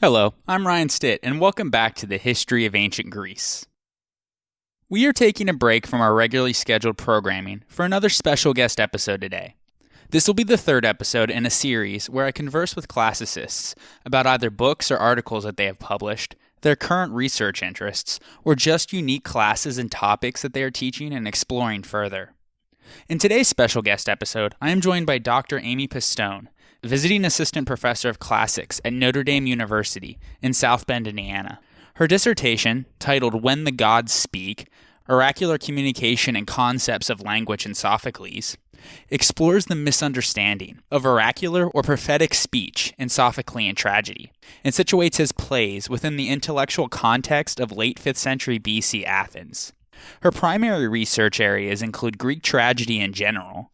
Hello, I'm Ryan Stitt, and welcome back to the History of Ancient Greece. We are taking a break from our regularly scheduled programming for another special guest episode today. This will be the third episode in a series where I converse with classicists about either books or articles that they have published, their current research interests, or just unique classes and topics that they are teaching and exploring further. In today's special guest episode, I am joined by Dr. Amy Pistone, visiting assistant professor of classics at Notre Dame University in South Bend, Indiana. Her dissertation, titled When the Gods Speak, Oracular Communication and Concepts of Language in Sophocles, explores the misunderstanding of oracular or prophetic speech in Sophoclean tragedy, and situates his plays within the intellectual context of late 5th century BC Athens. Her primary research areas include Greek tragedy in general,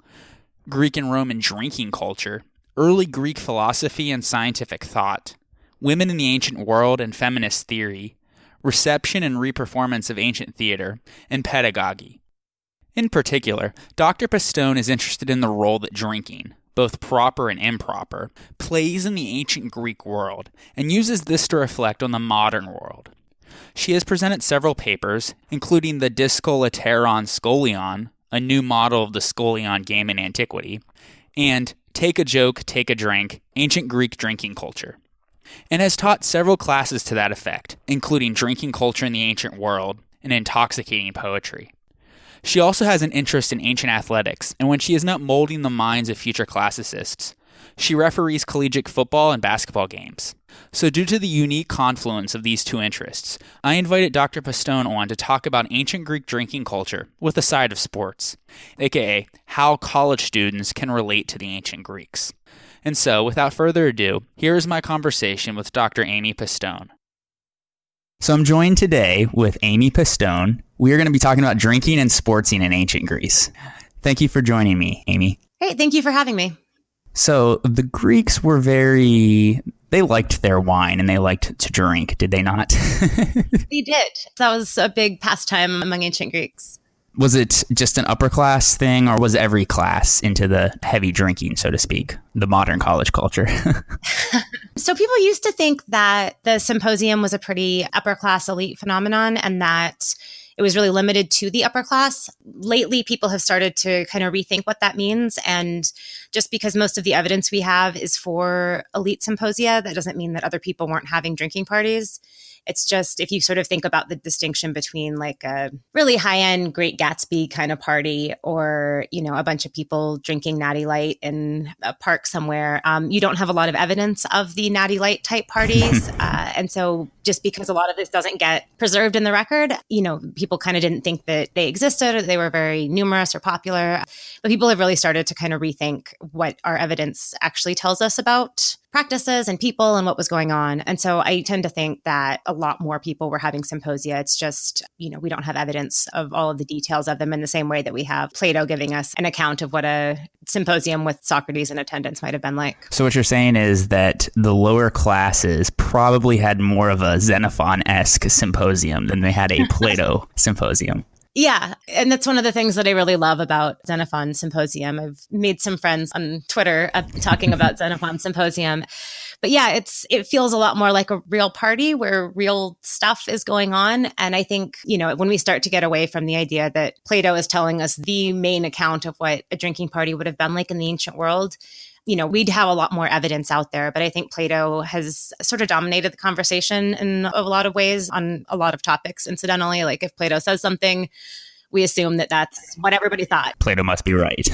Greek and Roman drinking culture, early Greek philosophy and scientific thought, women in the ancient world and feminist theory, reception and reperformance of ancient theater, and pedagogy. In particular, Dr. Pistone is interested in the role that drinking, both proper and improper, plays in the ancient Greek world, and uses this to reflect on the modern world. She has presented several papers, including the Discolateron Scholion, a new model of the Scholion game in antiquity, and Take a Joke, Take a Drink, Ancient Greek Drinking Culture, and has taught several classes to that effect, including Drinking Culture in the Ancient World and Intoxicating Poetry. She also has an interest in ancient athletics, and when she is not molding the minds of future classicists, she referees collegiate football and basketball games. So due to the unique confluence of these two interests, I invited Dr. Pistone on to talk about ancient Greek drinking culture with a side of sports, aka how college students can relate to the ancient Greeks. And so, without further ado, here is my conversation with Dr. Amy Pistone. So I'm joined today with Amy Pistone. We are going to be talking about drinking and sportsing in ancient Greece. Thank you for joining me, Amy. Great, thank you for having me. So the Greeks were they liked their wine and they liked to drink, did they not? They did. That was a big pastime among ancient Greeks. Was it just an upper class thing, or was every class into the heavy drinking, so to speak, the modern college culture? So people used to think that the symposium was a pretty upper class elite phenomenon and that it was really limited to the upper class. Lately, people have started to kind of rethink what that means. And just because most of the evidence we have is for elite symposia, that doesn't mean that other people weren't having drinking parties. It's just, if you sort of think about the distinction between like a really high-end Great Gatsby kind of party or, a bunch of people drinking Natty Light in a park somewhere, you don't have a lot of evidence of the Natty Light type parties. And so just because a lot of this doesn't get preserved in the record, people kind of didn't think that they existed or they were very numerous or popular. But people have really started to kind of rethink what our evidence actually tells us about practices and people and what was going on. And so I tend to think that a lot more people were having symposia. It's just, we don't have evidence of all of the details of them in the same way that we have Plato giving us an account of what a symposium with Socrates in attendance might have been like. So what you're saying is that the lower classes probably had more of a Xenophon-esque symposium than they had a Plato symposium. Yeah. And that's one of the things that I really love about Xenophon Symposium. I've made some friends on Twitter talking about Xenophon Symposium. But yeah, it feels a lot more like a real party where real stuff is going on. And I think, when we start to get away from the idea that Plato is telling us the main account of what a drinking party would have been like in the ancient world, we'd have a lot more evidence out there. But I think Plato has sort of dominated the conversation in a lot of ways on a lot of topics. Incidentally, like if Plato says something, we assume that that's what everybody thought. Plato must be right.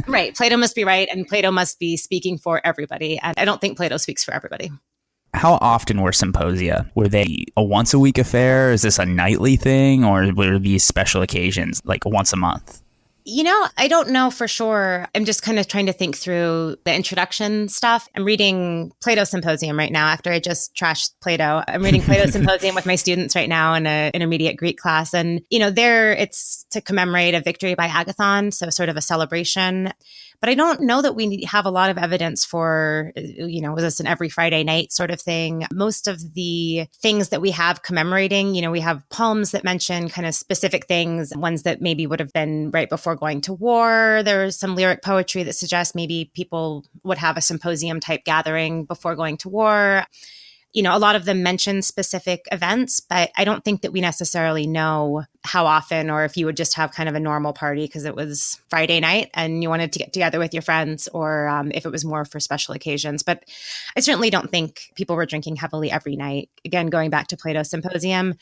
Right. Plato must be right. And Plato must be speaking for everybody. And I don't think Plato speaks for everybody. How often were symposia? Were they a once a week affair? Is this a nightly thing? Or were these special occasions like once a month? I don't know for sure. I'm just kind of trying to think through the introduction stuff. I'm reading Plato Symposium right now after I just trashed Plato. I'm reading Plato Symposium with my students right now in an intermediate Greek class. And, there it's to commemorate a victory by Agathon, so sort of a celebration. But I don't know that we have a lot of evidence for, was this an every Friday night sort of thing? Most of the things that we have commemorating, we have poems that mention kind of specific things, ones that maybe would have been right before going to war. There's some lyric poetry that suggests maybe people would have a symposium type gathering before going to war. A lot of them mention specific events, but I don't think that we necessarily know how often, or if you would just have kind of a normal party because it was Friday night and you wanted to get together with your friends, or if it was more for special occasions. But I certainly don't think people were drinking heavily every night. Again, going back to Plato's Symposium,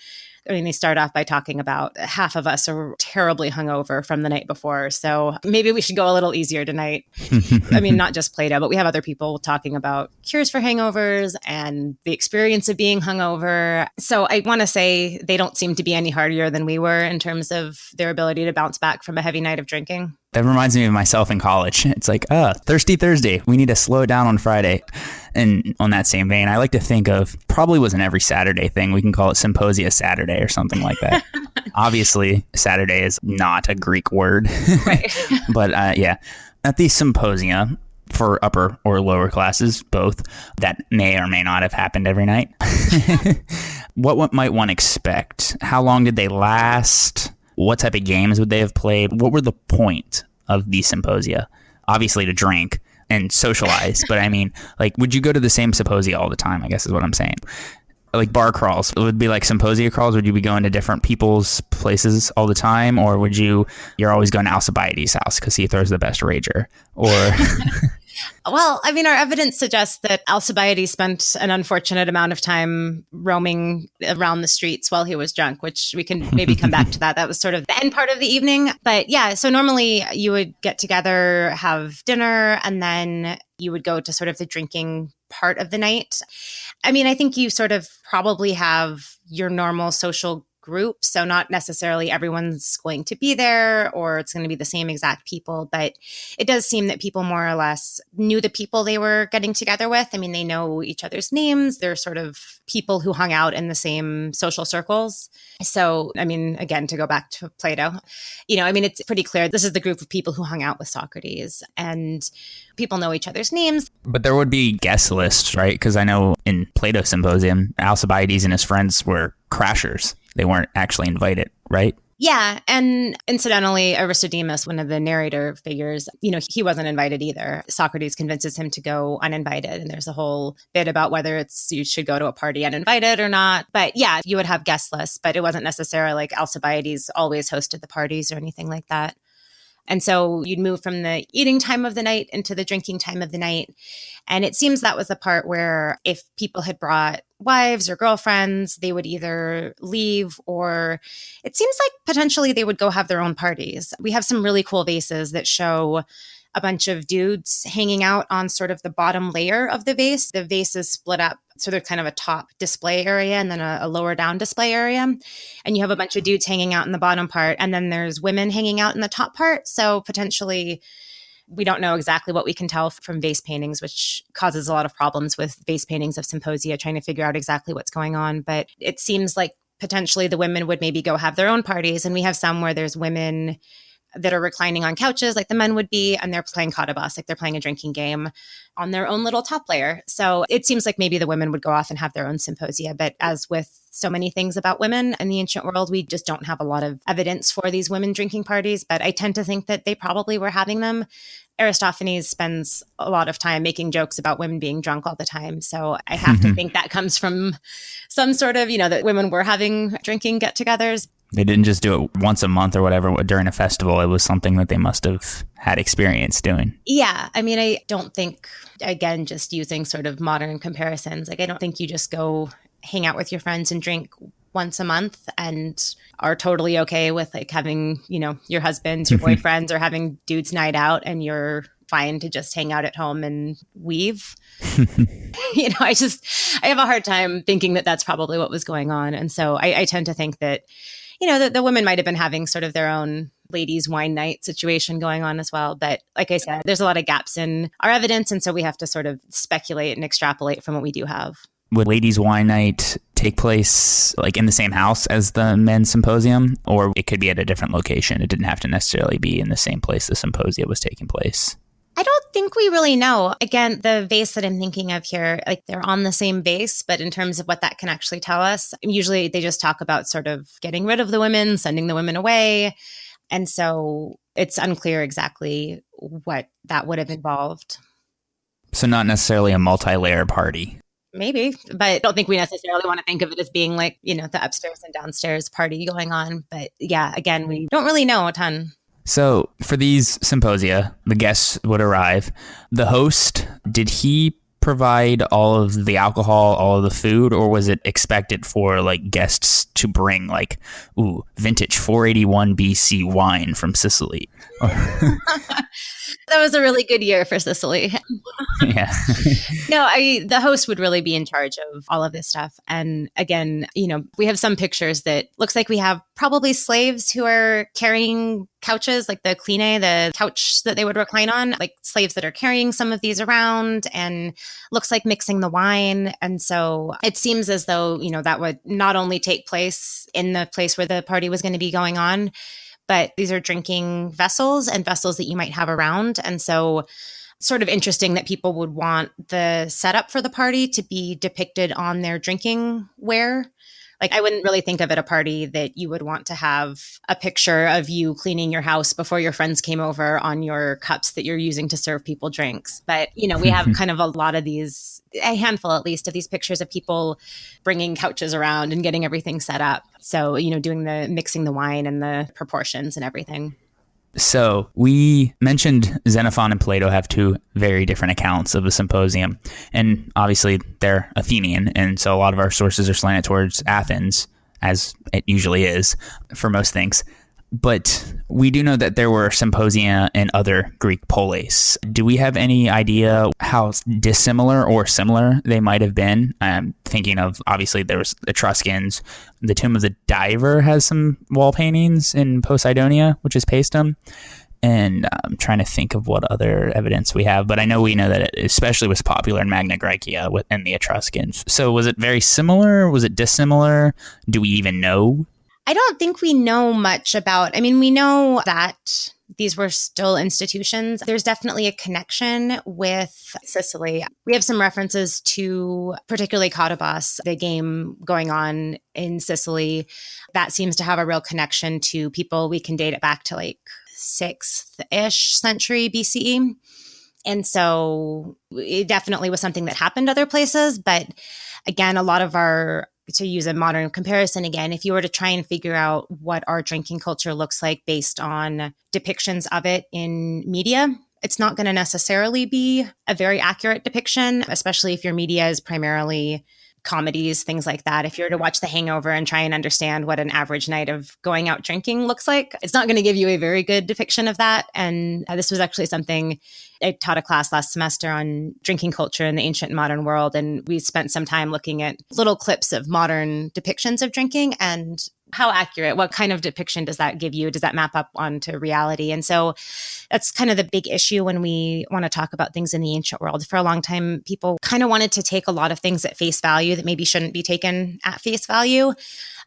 they start off by talking about half of us are terribly hungover from the night before. So maybe we should go a little easier tonight. Not just Plato, but we have other people talking about cures for hangovers and the experience of being hungover. So I want to say they don't seem to be any hardier than we were in terms of their ability to bounce back from a heavy night of drinking. That reminds me of myself in college. It's like, Thirsty Thursday. We need to slow it down on Friday. And on that same vein, I like to think of, probably wasn't every Saturday thing. We can call it Symposia Saturday or something like that. Obviously, Saturday is not a Greek word. Right. But yeah, at these symposia for upper or lower classes, both, that may or may not have happened every night. What might one expect? How long did they last? What type of games would they have played? What were the point of these symposia? Obviously to drink and socialize, but would you go to the same symposia all the time, I guess is what I'm saying. Like bar crawls, it would be like symposia crawls. Would you be going to different people's places all the time? Or you're always going to Alcibiades' house because he throws the best rager? Or... Well, our evidence suggests that Alcibiades spent an unfortunate amount of time roaming around the streets while he was drunk, which we can maybe come back to that. That was sort of the end part of the evening. But yeah, so normally you would get together, have dinner, and then you would go to sort of the drinking part of the night. I think you sort of probably have your normal social group. So not necessarily everyone's going to be there or it's going to be the same exact people, but it does seem that people more or less knew the people they were getting together with. They know each other's names. They're sort of people who hung out in the same social circles. So, again, to go back to Plato, it's pretty clear this is the group of people who hung out with Socrates and people know each other's names. But there would be guest lists, right? Because I know in Plato's Symposium, Alcibiades and his friends were crashers. They weren't actually invited, right? Yeah. And incidentally, Aristodemus, one of the narrator figures, he wasn't invited either. Socrates convinces him to go uninvited. And there's a whole bit about whether you should go to a party uninvited or not. But yeah, you would have guest lists, but it wasn't necessarily like Alcibiades always hosted the parties or anything like that. And so you'd move from the eating time of the night into the drinking time of the night. And it seems that was the part where if people had brought wives or girlfriends, they would either leave or it seems like potentially they would go have their own parties. We have some really cool vases that show a bunch of dudes hanging out on sort of the bottom layer of the vase. The vase is split up. So there's kind of a top display area and then a lower down display area. And you have a bunch of dudes hanging out in the bottom part. And then there's women hanging out in the top part. So potentially we don't know exactly what we can tell from vase paintings, which causes a lot of problems with vase paintings of symposia, trying to figure out exactly what's going on. But it seems like potentially the women would maybe go have their own parties. And we have some where there's women that are reclining on couches like the men would be, and they're playing katabas, like they're playing a drinking game on their own little top layer. So it seems like maybe the women would go off and have their own symposia. But as with so many things about women in the ancient world, we just don't have a lot of evidence for these women drinking parties. But I tend to think that they probably were having them. Aristophanes spends a lot of time making jokes about women being drunk all the time. So I have to think that comes from some sort of, that women were having drinking get-togethers. They didn't just do it once a month or whatever during a festival. It was something that they must have had experience doing. Yeah. I don't think, again, just using sort of modern comparisons, I don't think you just go hang out with your friends and drink once a month and are totally okay with having, your husbands, your boyfriends, or having dudes night out and you're fine to just hang out at home and weave. I have a hard time thinking that that's probably what was going on. And so I tend to think that, the women might have been having sort of their own ladies' wine night situation going on as well. But like I said, there's a lot of gaps in our evidence. And so we have to sort of speculate and extrapolate from what we do have. Would ladies' wine night take place in the same house as the men's symposium? Or it could be at a different location? It didn't have to necessarily be in the same place the symposia was taking place. I don't think we really know. Again, the vase that I'm thinking of here, they're on the same vase, but in terms of what that can actually tell us, usually they just talk about sort of getting rid of the women, sending the women away. And so it's unclear exactly what that would have involved. So not necessarily a multi-layer party. Maybe, but I don't think we necessarily want to think of it as being like, the upstairs and downstairs party going on. But yeah, again, we don't really know a ton. So for these symposia, the guests would arrive. The host, did he provide all of the alcohol, all of the food, or was it expected for like guests to bring like, vintage 481 BC wine from Sicily? That was a really good year for Sicily. Yeah. No, the host would really be in charge of all of this stuff. And again, we have some pictures that looks like we have probably slaves who are carrying couches, like the cline, the couch that they would recline on, like slaves that are carrying some of these around, and looks like mixing the wine. And so it seems as though, that would not only take place in the place where the party was going to be going on, but these are drinking vessels and vessels that you might have around. And so sort of interesting that people would want the setup for the party to be depicted on their drinking ware. Like, I wouldn't really think of at a party that you would want to have a picture of you cleaning your house before your friends came over on your cups that you're using to serve people drinks. But, we have kind of a lot of these, a handful at least, of these pictures of people bringing couches around and getting everything set up. So, doing the mixing the wine and the proportions and everything. So we mentioned Xenophon and Plato have two very different accounts of the symposium. And obviously they're Athenian. And so a lot of our sources are slanted towards Athens, as it usually is for most things. But we do know that there were symposia in other Greek polis. Do we have any idea how dissimilar or similar they might have been? I'm thinking of, obviously, there was Etruscans. The Tomb of the Diver has some wall paintings in Poseidonia, which is Pistone. And I'm trying to think of what other evidence we have. But we know that it especially was popular in Magna Graecia and the Etruscans. So was it very similar? Was it dissimilar? Do we even know? I don't think we know much about, we know that these were still institutions. There's definitely a connection with Sicily. We have some references to particularly Cotobos, the game going on in Sicily. That seems to have a real connection to people. We can date it back to like 6th-ish century BCE. And so it definitely was something that happened other places. But again, a lot of to use a modern comparison again, if you were to try and figure out what our drinking culture looks like based on depictions of it in media, it's not going to necessarily be a very accurate depiction, especially if your media is primarily comedies, things like that. If you were to watch The Hangover and try and understand what an average night of going out drinking looks like, it's not going to give you a very good depiction of that. And this was actually something I taught a class last semester on drinking culture in the ancient and modern world. And we spent some time looking at little clips of modern depictions of drinking and how accurate, what kind of depiction does that give you? Does that map up onto reality? And so that's kind of the big issue when we want to talk about things in the ancient world. For a long time, people kind of wanted to take a lot of things at face value that maybe shouldn't be taken at face value.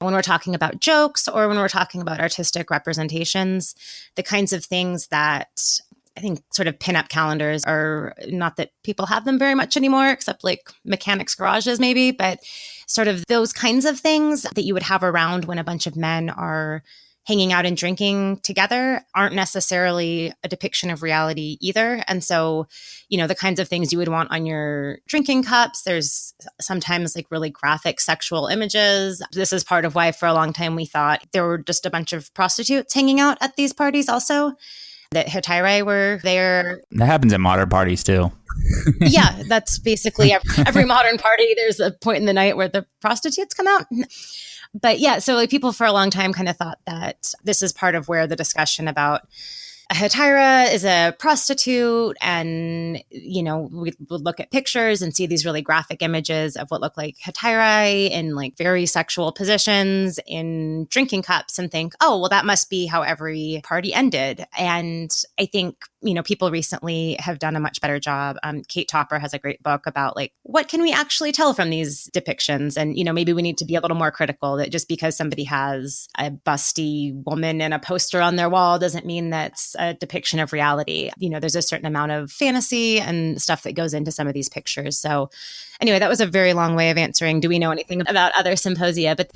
When we're talking about jokes or when we're talking about artistic representations, the kinds of things that I think sort of pinup calendars are, not that people have them very much anymore, except like mechanics garages maybe, but sort of those kinds of things that you would have around when a bunch of men are hanging out and drinking together aren't necessarily a depiction of reality either. And so, the kinds of things you would want on your drinking cups, there's sometimes like really graphic sexual images. This is part of why for a long time we thought there were just a bunch of prostitutes hanging out at these parties also. That hetairai were there. That happens at modern parties too. Yeah, that's basically every modern party. There's a point in the night where the prostitutes come out. But yeah, so like people for a long time kind of thought that this is part of where the discussion about a hetaira is a prostitute. And, we would look at pictures and see these really graphic images of what look like hetairai in like very sexual positions in drinking cups and think, oh, well, that must be how every party ended. And I think, people recently have done a much better job. Kate Topper has a great book about like, what can we actually tell from these depictions? And, maybe we need to be a little more critical that just because somebody has a busty woman in a poster on their wall doesn't mean that's a depiction of reality. There's a certain amount of fantasy and stuff that goes into some of these pictures. So anyway, that was a very long way of answering, do we know anything about other symposia? But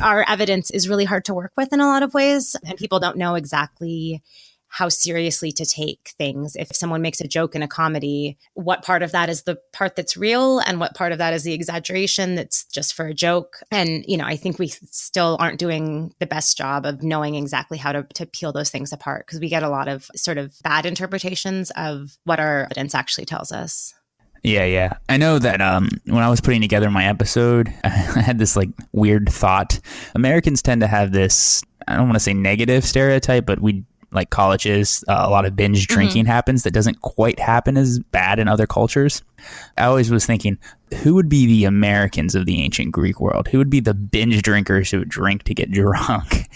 our evidence is really hard to work with in a lot of ways. And people don't know exactly how seriously to take things. If someone makes a joke in a comedy, what part of that is the part that's real and what part of that is the exaggeration that's just for a joke? And, I think we still aren't doing the best job of knowing exactly how to peel those things apart, because we get a lot of sort of bad interpretations of what our evidence actually tells us. Yeah. I know that when I was putting together my episode, I had this like weird thought. Americans tend to have this, I don't want to say negative stereotype, but we like colleges, a lot of binge drinking happens that doesn't quite happen as bad in other cultures. I always was thinking, who would be the Americans of the ancient Greek world? Who would be the binge drinkers who would drink to get drunk?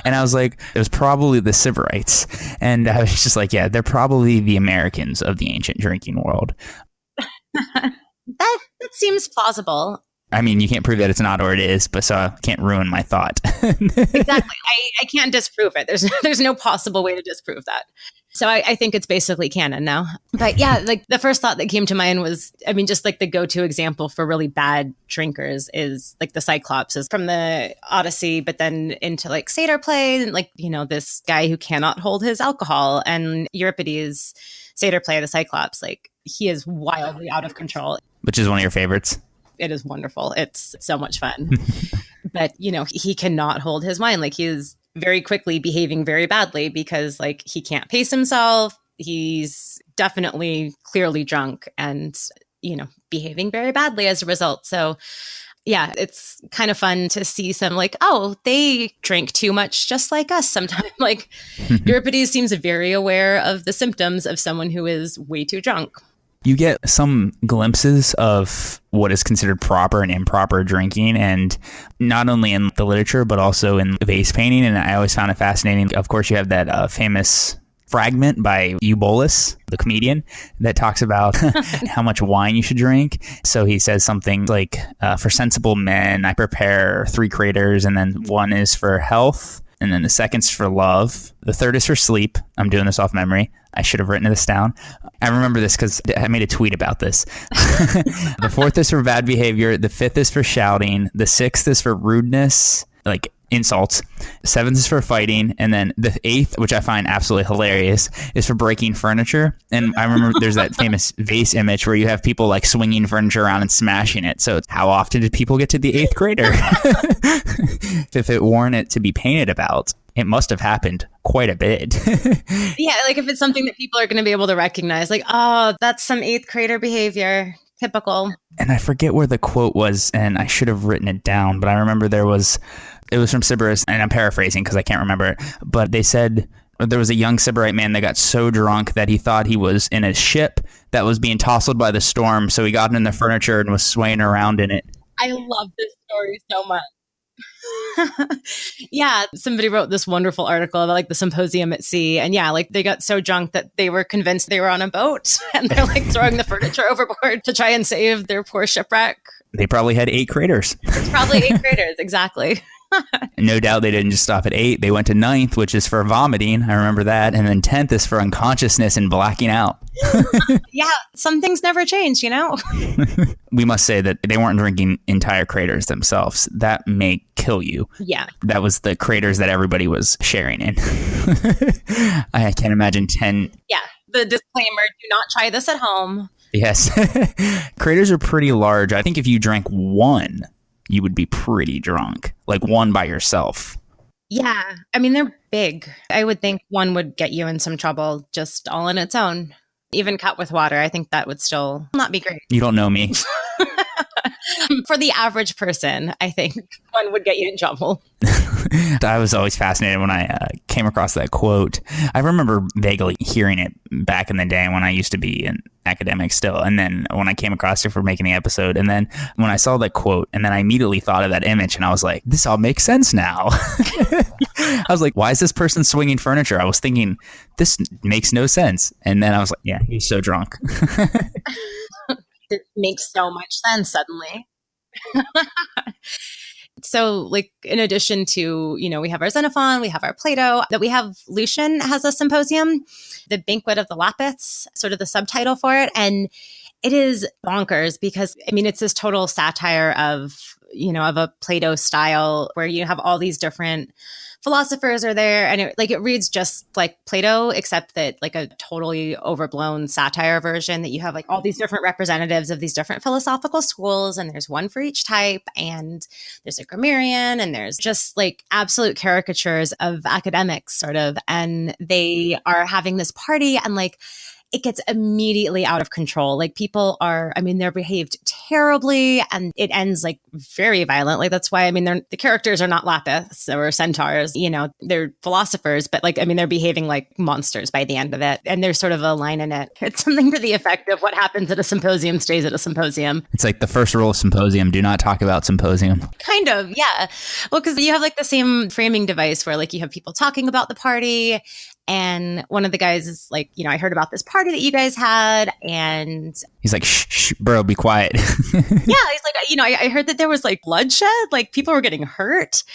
And I was like, it was probably the Sybarites. And I was just like, yeah, they're probably the Americans of the ancient drinking world. That seems plausible. I mean, you can't prove that it's not, or it is, but so I can't ruin my thought. Exactly. I can't disprove it. There's no possible way to disprove that. So I think it's basically canon now. But yeah, like the first thought that came to mind was, just like the go-to example for really bad drinkers is like the Cyclops is from the Odyssey, but then into like satyr play, and like, this guy who cannot hold his alcohol, and Euripides' satyr play, the Cyclops, like he is wildly out of control. Which is one of your favorites. It is wonderful. It's so much fun. But, he cannot hold his wine. Like he is very quickly behaving very badly because like he can't pace himself. He's definitely clearly drunk and, behaving very badly as a result. So yeah, it's kind of fun to see some like, oh, they drink too much just like us sometimes. Like Euripides seems very aware of the symptoms of someone who is way too drunk. You get some glimpses of what is considered proper and improper drinking, and not only in the literature, but also in vase painting. And I always found it fascinating. Of course, you have that famous fragment by Eubulus, the comedian, that talks about how much wine you should drink. So he says something like, for sensible men, I prepare 3 craters, and then 1 is for health. And then the second's for love. The third is for sleep. I'm doing this off memory. I should have written this down. I remember this because I made a tweet about this. The 4th is for bad behavior. The 5th is for shouting. The 6th is for rudeness, like insults. 7th is for fighting. And then the 8th, which I find absolutely hilarious, is for breaking furniture. And I remember there's that famous vase image where you have people like swinging furniture around and smashing it. So it's, how often did people get to the 8th crater? If it warranted to be painted about, it must have happened quite a bit. Yeah, like if it's something that people are going to be able to recognize, like, oh, that's some 8th crater behavior. Typical. And I forget where the quote was, and I should have written it down, but I remember it was from Sybaris, and I'm paraphrasing because I can't remember it, but they said there was a young Sybarite man that got so drunk that he thought he was in a ship that was being tousled by the storm, so he got in the furniture and was swaying around in it. I love this story so much. Yeah, somebody wrote this wonderful article about like the symposium at sea, and yeah, like they got so drunk that they were convinced they were on a boat, and they're like throwing the furniture overboard to try and save their poor shipwreck. They probably had 8 craters. It's probably 8 craters, exactly. No doubt they didn't just stop at 8. They went to 9th, which is for vomiting. I remember that. And then 10th is for unconsciousness and blacking out. Yeah, some things never change, We must say that they weren't drinking entire craters themselves. That may kill you. Yeah. That was the craters that everybody was sharing in. I can't imagine 10. Yeah. The disclaimer, do not try this at home. Yes. Craters are pretty large. I think if you drank 1, you would be pretty drunk. Like 1 by yourself. Yeah. I mean, they're big. I would think 1 would get you in some trouble just all on its own. Even cut with water, I think that would still not be great. You don't know me. For the average person, I think 1 would get you in trouble. I was always fascinated when I came across that quote. I remember vaguely hearing it back in the day when I used to be an academic still. And then when I came across it for making the episode, and then when I saw that quote, and then I immediately thought of that image, and I was like, this all makes sense now. I was like, why is this person swinging furniture? I was thinking, this makes no sense. And then I was like, yeah, he's so drunk. It makes so much sense suddenly. So, like, in addition to, we have our Xenophon, we have our Plato, that we have Lucian has a symposium, The Banquet of the Lapiths, sort of the subtitle for it. And it is bonkers because, it's this total satire of of a Plato style where you have all these different philosophers are there, and it reads just like Plato, except that like a totally overblown satire version, that you have like all these different representatives of these different philosophical schools, and there's one for each type, and there's a grammarian, and there's just like absolute caricatures of academics sort of, and they are having this party, and like it gets immediately out of control. Like people are, they're behaved terribly, and it ends like very violently. That's why, the characters are not lapiths or centaurs, they're philosophers, but like, they're behaving like monsters by the end of it. And there's sort of a line in it. It's something to the effect of what happens at a symposium stays at a symposium. It's like the first rule of symposium, do not talk about symposium. Kind of, yeah. Well, because you have like the same framing device where like you have people talking about the party. And one of the guys is like, I heard about this party that you guys had. And he's like, shh, bro, be quiet. Yeah. He's like, I heard that there was like bloodshed, like people were getting hurt.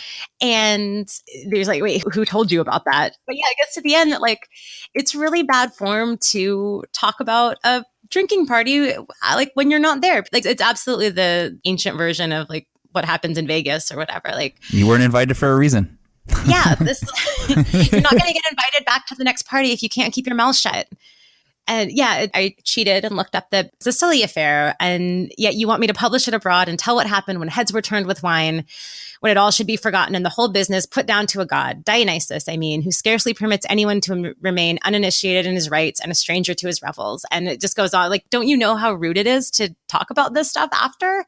And there's like, wait, who told you about that? But yeah, I guess to the end that like, it's really bad form to talk about a drinking party, like when you're not there. Like it's absolutely the ancient version of like what happens in Vegas or whatever. Like you weren't invited for a reason. Yeah, you're not going to get invited back to the next party if you can't keep your mouth shut. And yeah, I cheated and looked up the Sicily affair, and yet you want me to publish it abroad and tell what happened when heads were turned with wine, when it all should be forgotten and the whole business put down to a god, Dionysus, who scarcely permits anyone to remain uninitiated in his rites and a stranger to his revels. And it just goes on. Like, don't you know how rude it is to talk about this stuff after?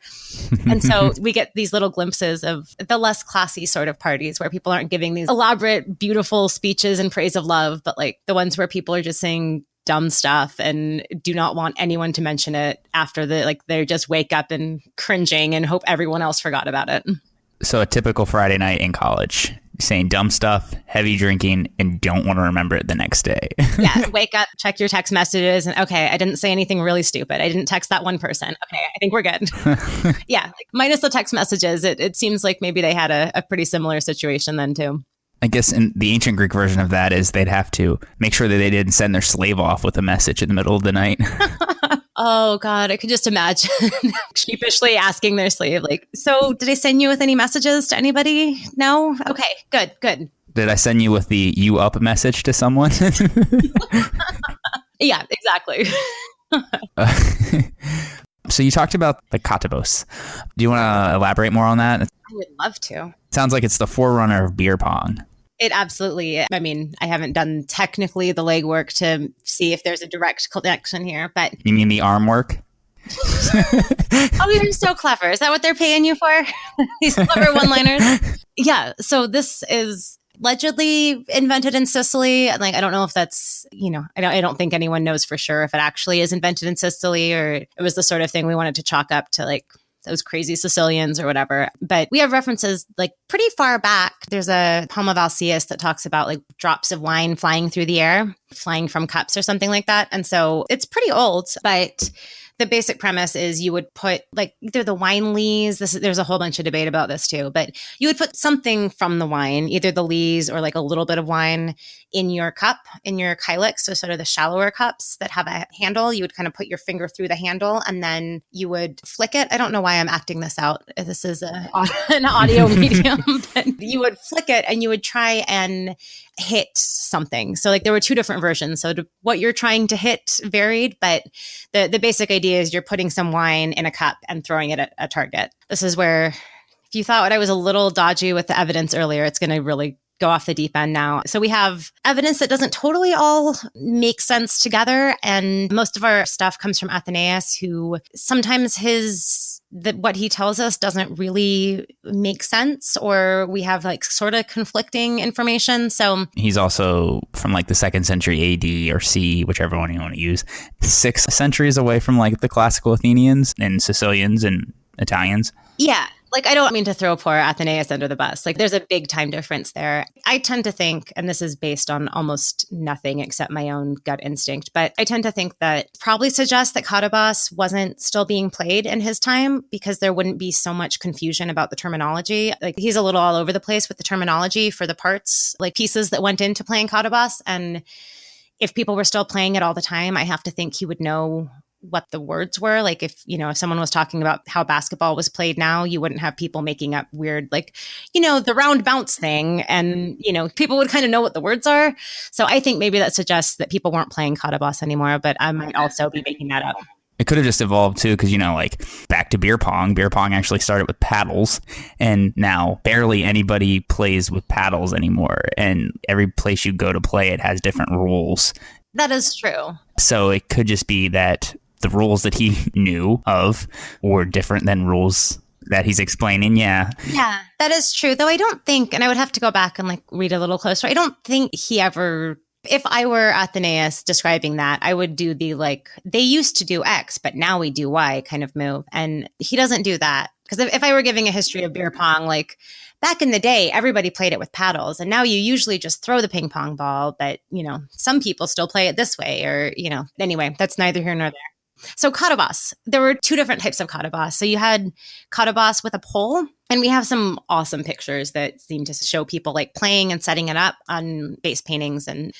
And so we get these little glimpses of the less classy sort of parties where people aren't giving these elaborate, beautiful speeches in praise of love, but like the ones where people are just saying dumb stuff and do not want anyone to mention it after they just wake up and cringing and hope everyone else forgot about it. So a typical Friday night in college, saying dumb stuff, heavy drinking, and don't want to remember it the next day. Yeah, wake up, check your text messages, and okay, I didn't say anything really stupid. I didn't text that one person. Okay, I think we're good. Yeah, like, minus the text messages, it seems like maybe they had a pretty similar situation then too. I guess in the ancient Greek version of that is they'd have to make sure that they didn't send their slave off with a message in the middle of the night. Oh, God, I could just imagine sheepishly asking their slave, like, so did I send you with any messages to anybody? No? Okay, good. Did I send you with the you up message to someone? Yeah, exactly. So you talked about the katabos. Do you want to elaborate more on that? I would love to. Sounds like it's the forerunner of beer pong. It absolutely, I haven't done technically the legwork to see if there's a direct connection here, but... You mean the arm work? Oh, you're so clever. Is that what they're paying you for? These clever one-liners? Yeah, so this is allegedly invented in Sicily. Like, I don't know if that's, I don't think anyone knows for sure if it actually is invented in Sicily or it was the sort of thing we wanted to chalk up to like those crazy Sicilians or whatever. But we have references like pretty far back. There's a poem of Alcaeus that talks about like drops of wine flying through the air, flying from cups or something like that. And so it's pretty old, but the basic premise is you would put like either the wine lees, there's a whole bunch of debate about this too, but you would put something from the wine, either the lees or like a little bit of wine in your cup, in your kylix, so sort of the shallower cups that have a handle. You would kind of put your finger through the handle and then you would flick it. I don't know why I'm acting this out. This is an audio medium, but you would flick it and you would try and hit something. So like there were two different versions. So what you're trying to hit varied, but the basic idea is you're putting some wine in a cup and throwing it at a target. This is where, if you thought I was a little dodgy with the evidence earlier, it's going to really go off the deep end now. So we have evidence that doesn't totally all make sense together. And most of our stuff comes from Athenaeus, who sometimes what he tells us doesn't really make sense, or we have like sort of conflicting information. So he's also from like the 2nd century AD or C, whichever one you want to use, 6 centuries away from like the classical Athenians and Sicilians and Italians. Yeah. Like, I don't mean to throw poor Athenaeus under the bus. Like, there's a big time difference there. I tend to think, and this is based on almost nothing except my own gut instinct, but I tend to think that probably suggests that Katabas wasn't still being played in his time because there wouldn't be so much confusion about the terminology. Like, he's a little all over the place with the terminology for the parts, like pieces that went into playing Katabas. And if people were still playing it all the time, I have to think he would know what the words were. Like if someone was talking about how basketball was played now, you wouldn't have people making up weird, like, the round bounce thing. And, people would kind of know what the words are. So I think maybe that suggests that people weren't playing Kata anymore, but I might also be making that up. It could have just evolved too, because, like back to beer pong. Beer pong actually started with paddles, and now barely anybody plays with paddles anymore. And every place you go to play, it has different rules. That is true. So it could just be that the rules that he knew of were different than rules that he's explaining. Yeah. Yeah, that is true. Though I don't think, and I would have to go back and read a little closer. I don't think he ever, if I were Athenaeus describing that, I would do the they used to do X, but now we do Y kind of move. And he doesn't do that. Because if I were giving a history of beer pong, back in the day, everybody played it with paddles. And now you usually just throw the ping pong ball. But, some people still play it this way or, anyway, that's neither here nor there. So Katabas, there were two different types of Katabas. So you had Katabas with a pole, and we have some awesome pictures that seem to show people playing and setting it up on base paintings and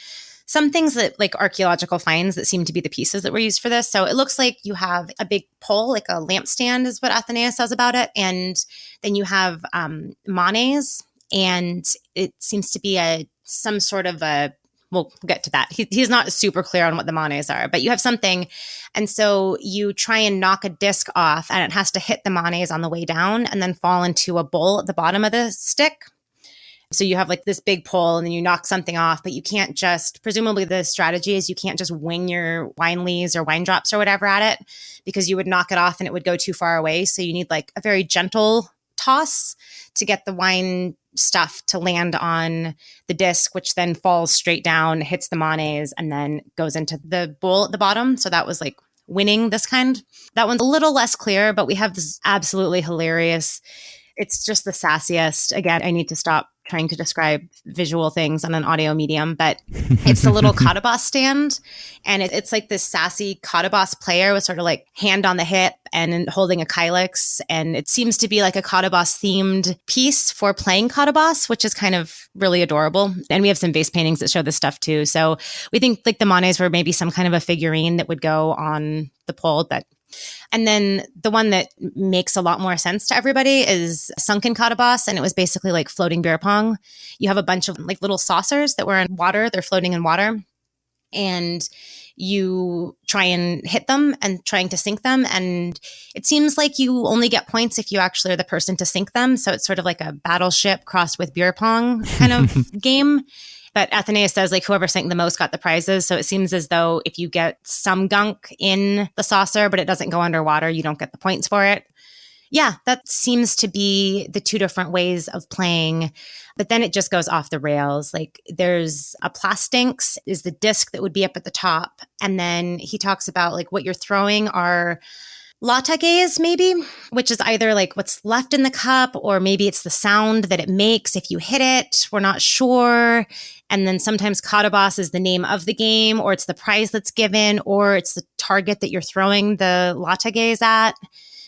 some things that archaeological finds that seem to be the pieces that were used for this. So it looks like you have a big pole, like a lampstand is what Athenaeus says about it. And then you have manes, and it seems to be some sort of we'll get to that. He's not super clear on what the manes are, but you have something. And so you try and knock a disc off, and it has to hit the manes on the way down and then fall into a bowl at the bottom of the stick. So you have this big pole, and then you knock something off, but you can't presumably the strategy is you can't just wing your wine lees or wine drops or whatever at it, because you would knock it off and it would go too far away. So you need a very gentle toss to get the wine stuff to land on the disc, which then falls straight down, hits the manes, and then goes into the bowl at the bottom. So that was winning this kind. That one's a little less clear, but we have this absolutely hilarious. It's just the sassiest. Again, I need to stop trying to describe visual things on an audio medium, but it's the little Katabas stand. And it's this sassy Katabas player with sort of hand on the hip and holding a kylix. And it seems to be a Katabas themed piece for playing Katabas, which is kind of really adorable. And we have some vase paintings that show this stuff too. So we think the manes were maybe some kind of a figurine that would go on the pole, and then the one that makes a lot more sense to everybody is sunken Katabas, and it was basically floating beer pong. You have a bunch of little saucers that were in water. They're floating in water, and you try and hit them and trying to sink them. And it seems like you only get points if you actually are the person to sink them. So it's sort of like a battleship crossed with beer pong kind of game. But Athenaeus says whoever sank the most got the prizes. So it seems as though if you get some gunk in the saucer, but it doesn't go underwater, you don't get the points for it. Yeah, that seems to be the two different ways of playing. But then it just goes off the rails. There's a plastinx is the disc that would be up at the top. And then he talks about what you're throwing are latages, maybe, which is either what's left in the cup, or maybe it's the sound that it makes if you hit it. We're not sure. And then sometimes Katabas is the name of the game, or it's the prize that's given, or it's the target that you're throwing the latages at.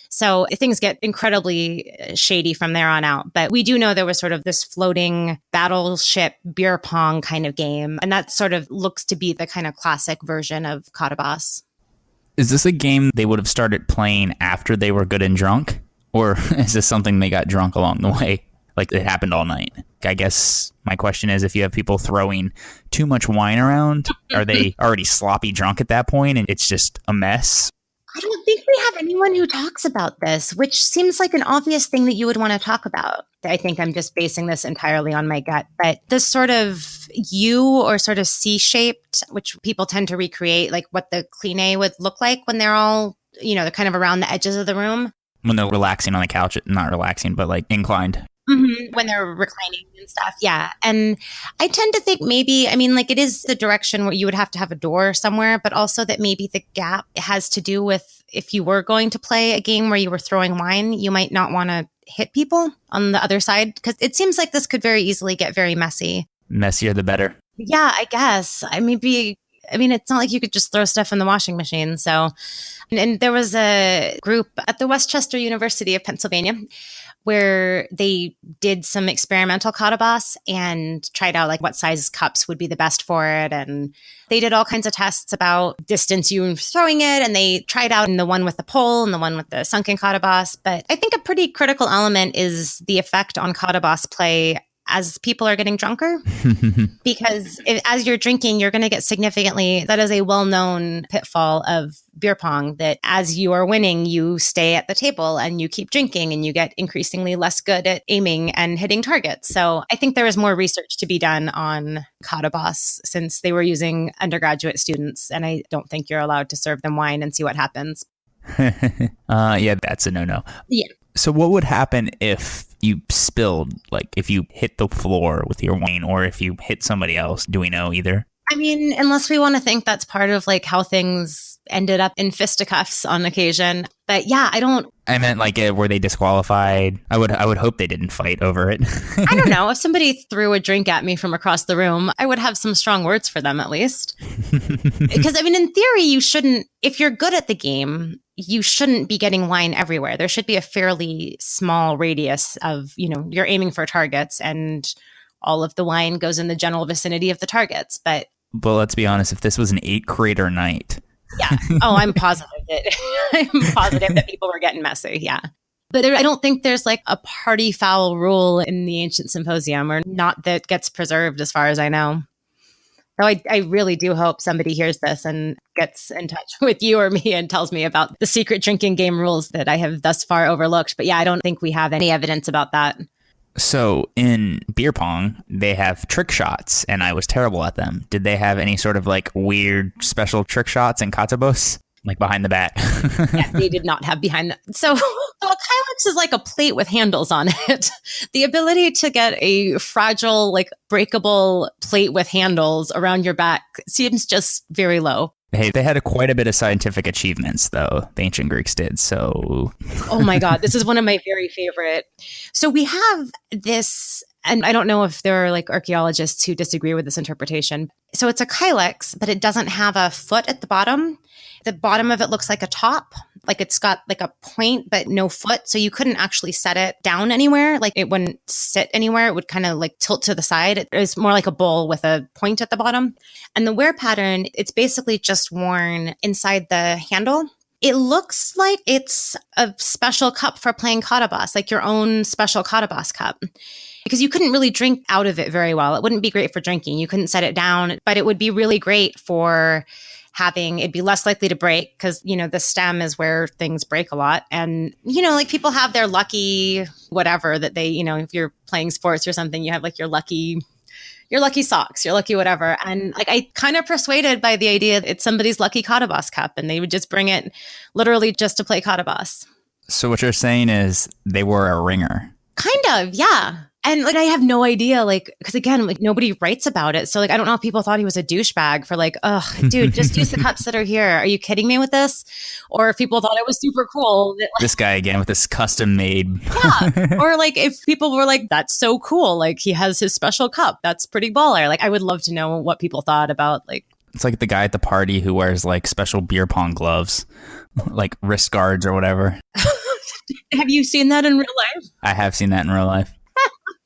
So things get incredibly shady from there on out. But we do know there was sort of this floating battleship beer pong kind of game. And that sort of looks to be the kind of classic version of Katabas. Is this a game they would have started playing after they were good and drunk? Or is this something they got drunk along the way? It happened all night? I guess my question is, if you have people throwing too much wine around, are they already sloppy drunk at that point and it's just a mess? I don't think we have anyone who talks about this, which seems like an obvious thing that you would want to talk about. I think I'm just basing this entirely on my gut. But this sort of U or sort of C-shaped, which people tend to recreate, what the clean would look like when they're all, they're kind of around the edges of the room. When they're relaxing on the couch, not relaxing, but inclined. Mm-hmm. When they're reclining and stuff. Yeah. And I tend to think maybe, it is the direction where you would have to have a door somewhere, but also that maybe the gap has to do with if you were going to play a game where you were throwing wine, you might not want to hit people on the other side, because it seems like this could very easily get very messy. Messier the better. Yeah, I guess. Maybe I mean, it's not like you could just throw stuff in the washing machine. So, and there was a group at the Westchester University of Pennsylvania where they did some experimental Cotabos and tried out like what size cups would be the best for it. And they did all kinds of tests about distance you were throwing it. And they tried out in the one with the pole and the one with the sunken Cotabos. But I think a pretty critical element is the effect on Cotabos play as people are getting drunker. Because as you're drinking, you're going to get significantly, that is a well-known pitfall of beer pong, that as you are winning, you stay at the table and you keep drinking and you get increasingly less good at aiming and hitting targets. So I think there is more research to be done on Cotabos since they were using undergraduate students. And I don't think you're allowed to serve them wine and see what happens. Yeah, that's a no-no. Yeah. So what would happen if you spilled, like if you hit the floor with your wine or if you hit somebody else? Do we know either? I mean, unless we want to think that's part of like how things ended up in fisticuffs on occasion. But yeah, I meant like, were they disqualified? I would hope they didn't fight over it. I don't know. If somebody threw a drink at me from across the room, I would have some strong words for them at least. Because I mean, in theory, you shouldn't, if you're good at the game, you shouldn't be getting wine everywhere. There should be a fairly small radius of, you're aiming for targets and all of the wine goes in the general vicinity of the targets. But let's be honest, if this was an 8-crater night. Yeah. Oh, I'm positive that people were getting messy. Yeah. But I don't think there's like a party foul rule in the ancient symposium, or not that gets preserved as far as I know. Though I really do hope somebody hears this and gets in touch with you or me and tells me about the secret drinking game rules that I have thus far overlooked. But yeah, I don't think we have any evidence about that. So in beer pong, they have trick shots, and I was terrible at them. Did they have any sort of like weird special trick shots in Katabos? Like behind the bat? Yeah, they did not have behind the... So a Kylix is like a plate with handles on it. The ability to get a fragile, like breakable plate with handles around your back seems just very low. Hey, they had quite a bit of scientific achievements, though. The ancient Greeks did, so... Oh my God, this is one of my very favorite. So we have this, and I don't know if there are like archaeologists who disagree with this interpretation. So it's a Kylix, but it doesn't have a foot at the bottom. The bottom of it looks like a top, like it's got like a point, but no foot. So you couldn't actually set it down anywhere. Like it wouldn't sit anywhere. It would kind of like tilt to the side. It was more like a bowl with a point at the bottom. And the wear pattern, it's basically just worn inside the handle. It looks like it's a special cup for playing Katabas, like your own special Katabas cup. Because you couldn't really drink out of it very well. It wouldn't be great for drinking. You couldn't set it down, but it would be really great for it'd be less likely to break because, the stem is where things break a lot. And, like people have their lucky whatever that they, if you're playing sports or something, you have like your lucky socks, your lucky whatever. And like I kind of persuaded by the idea that it's somebody's lucky Katabas cup and they would just bring it literally just to play Katabas. So what you're saying is they were a ringer. Kind of, yeah. And like, I have no idea, like, because again, like nobody writes about it. So like, I don't know if people thought he was a douchebag for like, oh, dude, just use the cups that are here. Are you kidding me with this? Or if people thought it was super cool. That, like, this guy again with this custom made. Yeah. Or like if people were like, that's so cool. Like he has his special cup. That's pretty baller. Like I would love to know what people thought about like. It's like the guy at the party who wears like special beer pong gloves, like wrist guards or whatever. Have you seen that in real life? I have seen that in real life.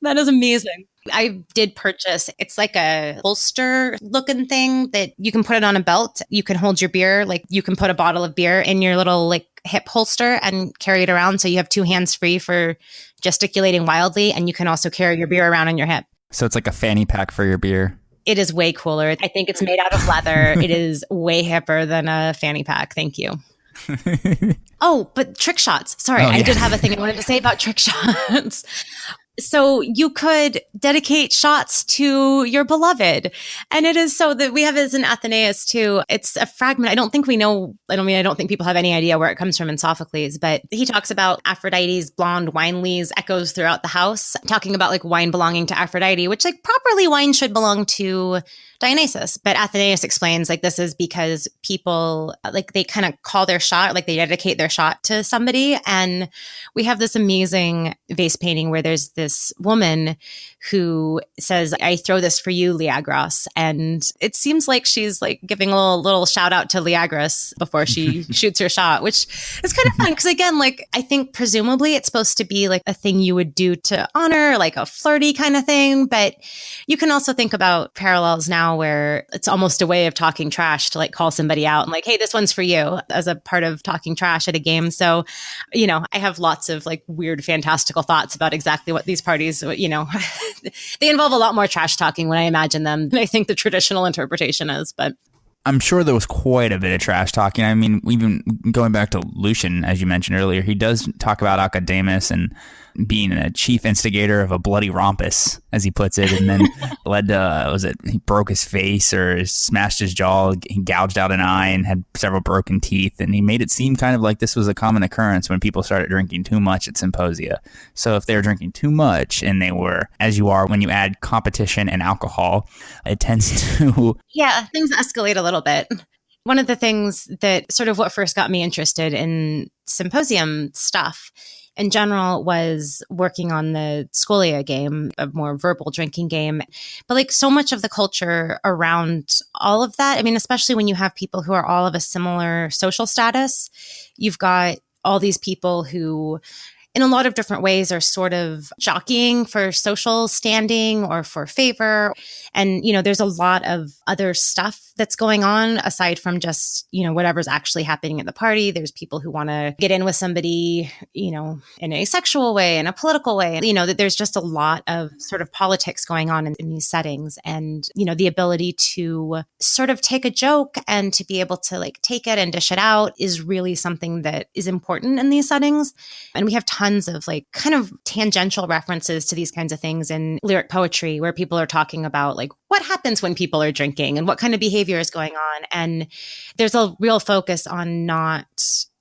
That is amazing. I did purchase, it's like a holster looking thing that you can put it on a belt. You can hold your beer, like you can put a bottle of beer in your little like hip holster and carry it around. So you have two hands free for gesticulating wildly. And you can also carry your beer around on your hip. So it's like a fanny pack for your beer. It is way cooler. I think it's made out of leather. It is way hipper than a fanny pack. Thank you. Oh, but trick shots. Sorry, I did have a thing I wanted to say about trick shots. So you could dedicate shots to your beloved. And it is so that we have as an Athenaeus too. It's a fragment. I don't think people have any idea where it comes from in Sophocles, but he talks about Aphrodite's blonde wine lees echoes throughout the house, talking about like wine belonging to Aphrodite, which like properly wine should belong to Dionysus. But Athenaeus explains like this is because people like they kind of call their shot, like they dedicate their shot to somebody. And we have this amazing vase painting where there's this this woman who says, I throw this for you, Liagras. And it seems like she's like giving a little shout out to Liagras before she shoots her shot, which is kind of fun. Because again, like I think presumably it's supposed to be like a thing you would do to honor, like a flirty kind of thing. But you can also think about parallels now where it's almost a way of talking trash to like call somebody out and like, hey, this one's for you as a part of talking trash at a game. So, you know, I have lots of like weird, fantastical thoughts about exactly what these parties, you know, they involve a lot more trash talking when I imagine them than I think the traditional interpretation is. But I'm sure there was quite a bit of trash talking. I mean, even going back to Lucian, as you mentioned earlier, he does talk about Academus and being a chief instigator of a bloody rompus, as he puts it, and then led to, he broke his face or smashed his jaw, he gouged out an eye and had several broken teeth, and he made it seem kind of like this was a common occurrence when people started drinking too much at symposia. So if they were drinking too much, and they were, as you are, when you add competition and alcohol, it tends to... Yeah, things escalate a little bit. One of the things that sort of what first got me interested in symposium stuff in general was working on the Scholia game, a more verbal drinking game. But like so much of the culture around all of that, I mean, especially when you have people who are all of a similar social status, you've got all these people who in a lot of different ways are sort of jockeying for social standing or for favor. And, you know, there's a lot of other stuff that's going on aside from just, you know, whatever's actually happening at the party. There's people who want to get in with somebody, you know, in a sexual way, in a political way. You know, that there's just a lot of sort of politics going on in these settings. And, you know, the ability to sort of take a joke and to be able to like take it and dish it out is really something that is important in these settings. And we have tons of like kind of tangential references to these kinds of things in lyric poetry where people are talking about like what happens when people are drinking and what kind of behavior is going on. And there's a real focus on not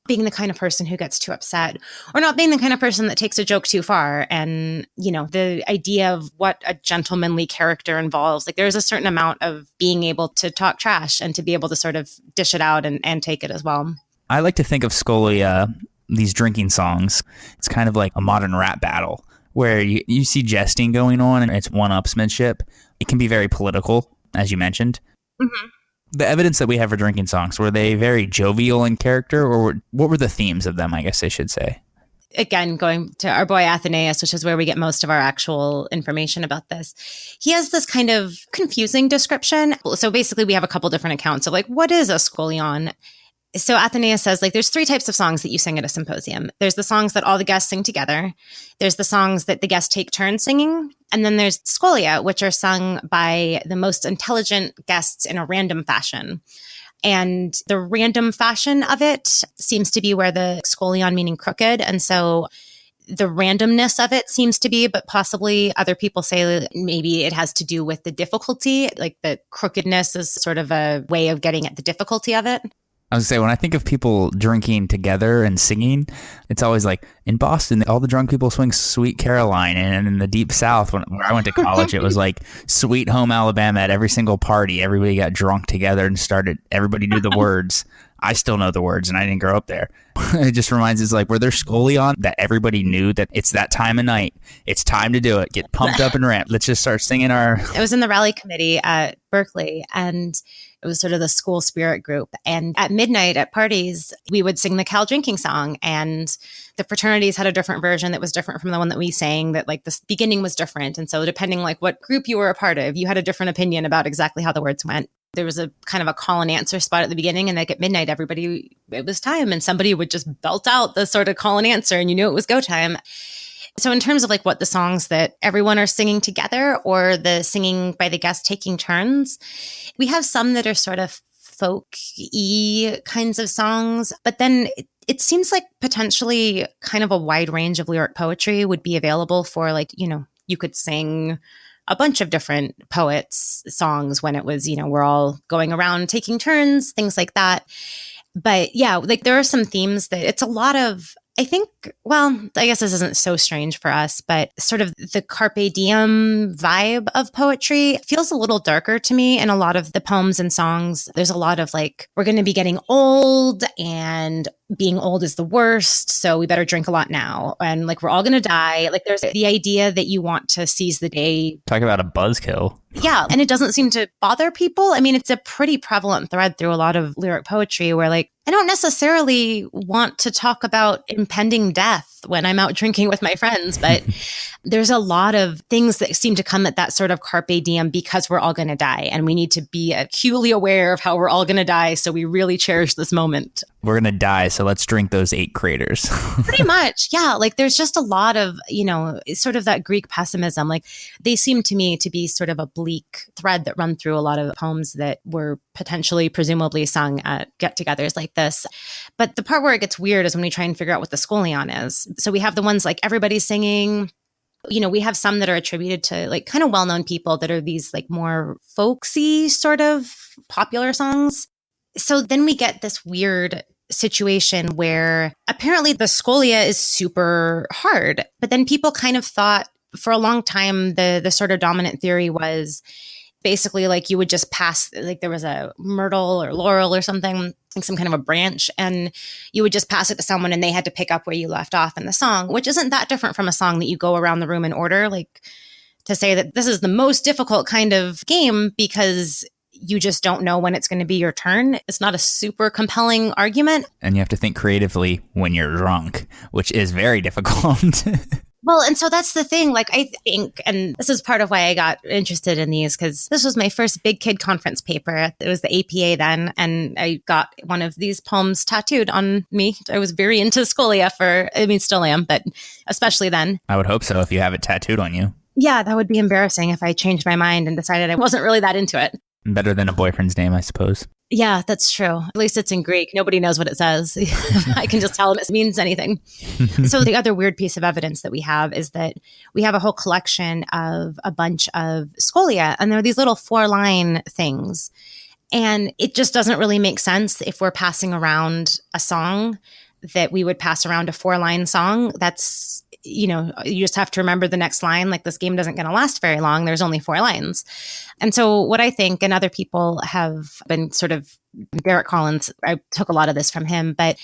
being the kind of person who gets too upset or not being the kind of person that takes a joke too far. And, you know, the idea of what a gentlemanly character involves, like there's a certain amount of being able to talk trash and to be able to sort of dish it out and take it as well. I like to think of Scholia, these drinking songs, it's kind of like a modern rap battle where you see jesting going on and it's one-upsmanship. It can be very political, as you mentioned. Mm-hmm. The evidence that we have for drinking songs, were they very jovial in character, or what were the themes of them, I guess I should say? Again, going to our boy Athenaeus, which is where we get most of our actual information about this. He has this kind of confusing description. So basically, we have a couple different accounts of like, what is a scholion? So Athenaeus says, like, there's 3 types of songs that you sing at a symposium. There's the songs that all the guests sing together. There's the songs that the guests take turns singing. And then there's scholia, which are sung by the most intelligent guests in a random fashion. And the random fashion of it seems to be where the scholion meaning crooked. And so the randomness of it seems to be, but possibly other people say maybe it has to do with the difficulty, like the crookedness is sort of a way of getting at the difficulty of it. I was going to say, when I think of people drinking together and singing, it's always like in Boston, all the drunk people swing Sweet Caroline. And in the Deep South, where I went to college, it was like Sweet Home Alabama at every single party. Everybody got drunk together and everybody knew the words. I still know the words and I didn't grow up there. It just reminds us, like, were there scholion that everybody knew that it's that time of night. It's time to do it. Get pumped up and ramped. Let's just start singing our... It was in the rally committee at Berkeley, and it was sort of the school spirit group. And at midnight at parties, we would sing the Cal drinking song. And the fraternities had a different version that was different from the one that we sang, that like the beginning was different. And so depending like what group you were a part of, you had a different opinion about exactly how the words went. There was a kind of a call and answer spot at the beginning, and like at midnight, it was time, and somebody would just belt out the sort of call and answer, and you knew it was go time. So in terms of like what the songs that everyone are singing together or the singing by the guests taking turns, we have some that are sort of folk-y kinds of songs, but then it seems like potentially kind of a wide range of lyric poetry would be available for like, you know, you could sing a bunch of different poets' songs when it was, you know, we're all going around taking turns, things like that. But yeah, like there are some themes that it's a lot of, I think, well, I guess this isn't so strange for us, but sort of the carpe diem vibe of poetry feels a little darker to me in a lot of the poems and songs. There's a lot of like, we're going to be getting old and being old is the worst. So we better drink a lot now. And like, we're all going to die. Like, there's the idea that you want to seize the day. Talk about a buzzkill. Yeah. And it doesn't seem to bother people. I mean, it's a pretty prevalent thread through a lot of lyric poetry where like, I don't necessarily want to talk about impending death when I'm out drinking with my friends, but there's a lot of things that seem to come at that sort of carpe diem because we're all going to die and we need to be acutely aware of how we're all going to die. So we really cherish this moment. We're going to die, so let's drink those 8 craters. Pretty much. Yeah. Like there's just a lot of, sort of that Greek pessimism. Like they seem to me to be sort of a bleak thread that run through a lot of poems that were potentially, presumably sung at get-togethers like this. But the part where it gets weird is when we try and figure out what the scolion is. So we have the ones like everybody's singing. We have some that are attributed to like kind of well-known people that are these like more folksy sort of popular songs. So then we get this weird situation where apparently the scholia is super hard, but then people kind of thought for a long time, the sort of dominant theory was basically like you would just pass, like there was a myrtle or laurel or something, like some kind of a branch, and you would just pass it to someone and they had to pick up where you left off in the song, which isn't that different from a song that you go around the room in order, like to say that this is the most difficult kind of game because you just don't know when it's going to be your turn. It's not a super compelling argument. And you have to think creatively when you're drunk, which is very difficult. Well, and so that's the thing. Like, I think, and this is part of why I got interested in these, because this was my first big kid conference paper. It was the APA then, and I got one of these poems tattooed on me. I was very into scholia still am, but especially then. I would hope so if you have it tattooed on you. Yeah, that would be embarrassing if I changed my mind and decided I wasn't really that into it. Better than a boyfriend's name, I suppose. Yeah, that's true. At least it's in Greek. Nobody knows what it says. I can just tell them it means anything. So the other weird piece of evidence that we have is that we have a whole collection of a bunch of scholia, and they're these little 4-line things. And it just doesn't really make sense if we're passing around a song that we would pass around a 4-line song. That's, you just have to remember the next line. Like this game doesn't going to last very long. There's only 4 lines. And so what I think, and other people have been sort of, Derek Collins, I took a lot of this from him, but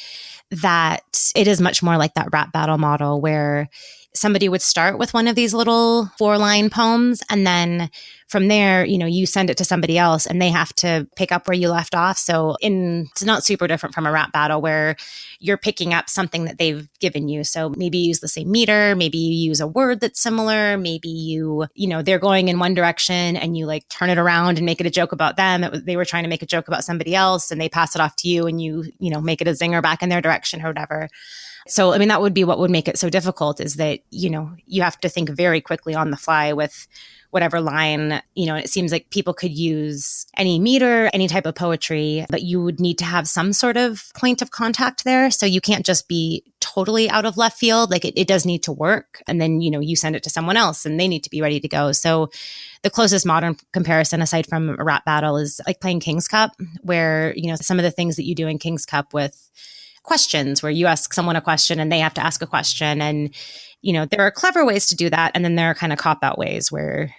that it is much more like that rap battle model where somebody would start with one of these little 4-line poems. And then from there, you send it to somebody else and they have to pick up where you left off. So it's not super different from a rap battle where you're picking up something that they've given you. So maybe you use the same meter, maybe you use a word that's similar, maybe they're going in one direction and you like turn it around and make it a joke about them. They were trying to make a joke about somebody else and they pass it off to you and you make it a zinger back in their direction or whatever. So, I mean, that would be what would make it so difficult is that, you have to think very quickly on the fly with whatever line, it seems like people could use any meter, any type of poetry, but you would need to have some sort of point of contact there. So you can't just be totally out of left field. Like it does need to work. And then, you send it to someone else and they need to be ready to go. So the closest modern comparison aside from a rap battle is like playing King's Cup, where, some of the things that you do in King's Cup with questions where you ask someone a question and they have to ask a question. And, there are clever ways to do that. And then there are kind of cop-out ways where,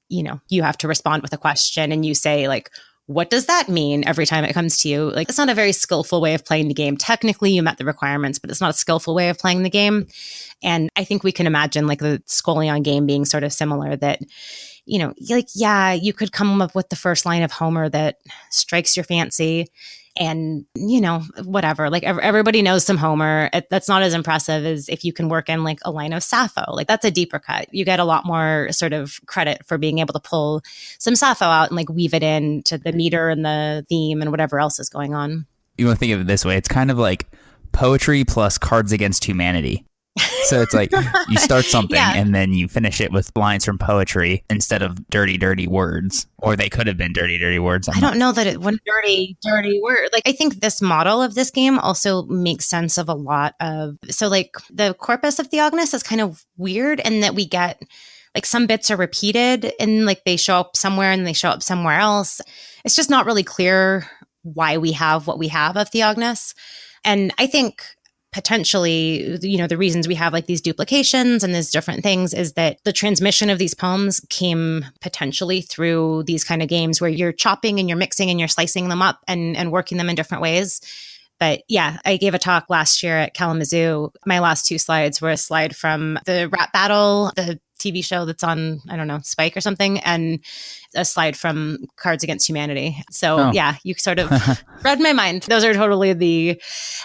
you have to respond with a question and you say like, what does that mean every time it comes to you? Like, it's not a very skillful way of playing the game. Technically, you met the requirements, but it's not a skillful way of playing the game. And I think we can imagine like the Scolion game being sort of similar that, you could come up with the first line of Homer that strikes your fancy. And, whatever, like everybody knows some Homer. That's not as impressive as if you can work in like a line of Sappho. Like that's a deeper cut. You get a lot more sort of credit for being able to pull some Sappho out and like weave it in to the meter and the theme and whatever else is going on. You want to think of it this way. It's kind of like poetry plus Cards Against Humanity. So it's like you start something and then you finish it with lines from poetry instead of dirty, dirty words. Or they could have been dirty, dirty words. I don't know that it was dirty, dirty word. Like I think this model of this game also makes sense of a lot of, so like the corpus of Theognis is kind of weird in that we get like some bits are repeated and like they show up somewhere and they show up somewhere else. It's just not really clear why we have what we have of Theognis. And I think potentially, the reasons we have like these duplications and these different things is that the transmission of these poems came potentially through these kind of games where you're chopping and you're mixing and you're slicing them up and working them in different ways. But yeah, I gave a talk last year at Kalamazoo. My last 2 slides were a slide from the Rap Battle, the TV show that's on, I don't know, Spike or something, and a slide from Cards Against Humanity. So yeah, you sort of read my mind. Those are totally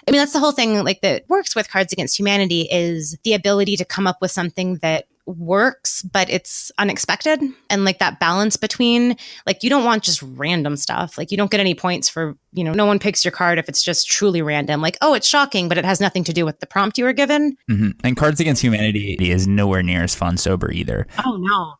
that's the whole thing like that works with Cards Against Humanity is the ability to come up with something that works, but it's unexpected. And like that balance between like, you don't want just random stuff. Like you don't get any points for, no one picks your card if it's just truly random. Like, oh, it's shocking, but it has nothing to do with the prompt you were given. Mm-hmm. And Cards Against Humanity is nowhere near as fun sober either. Oh, no.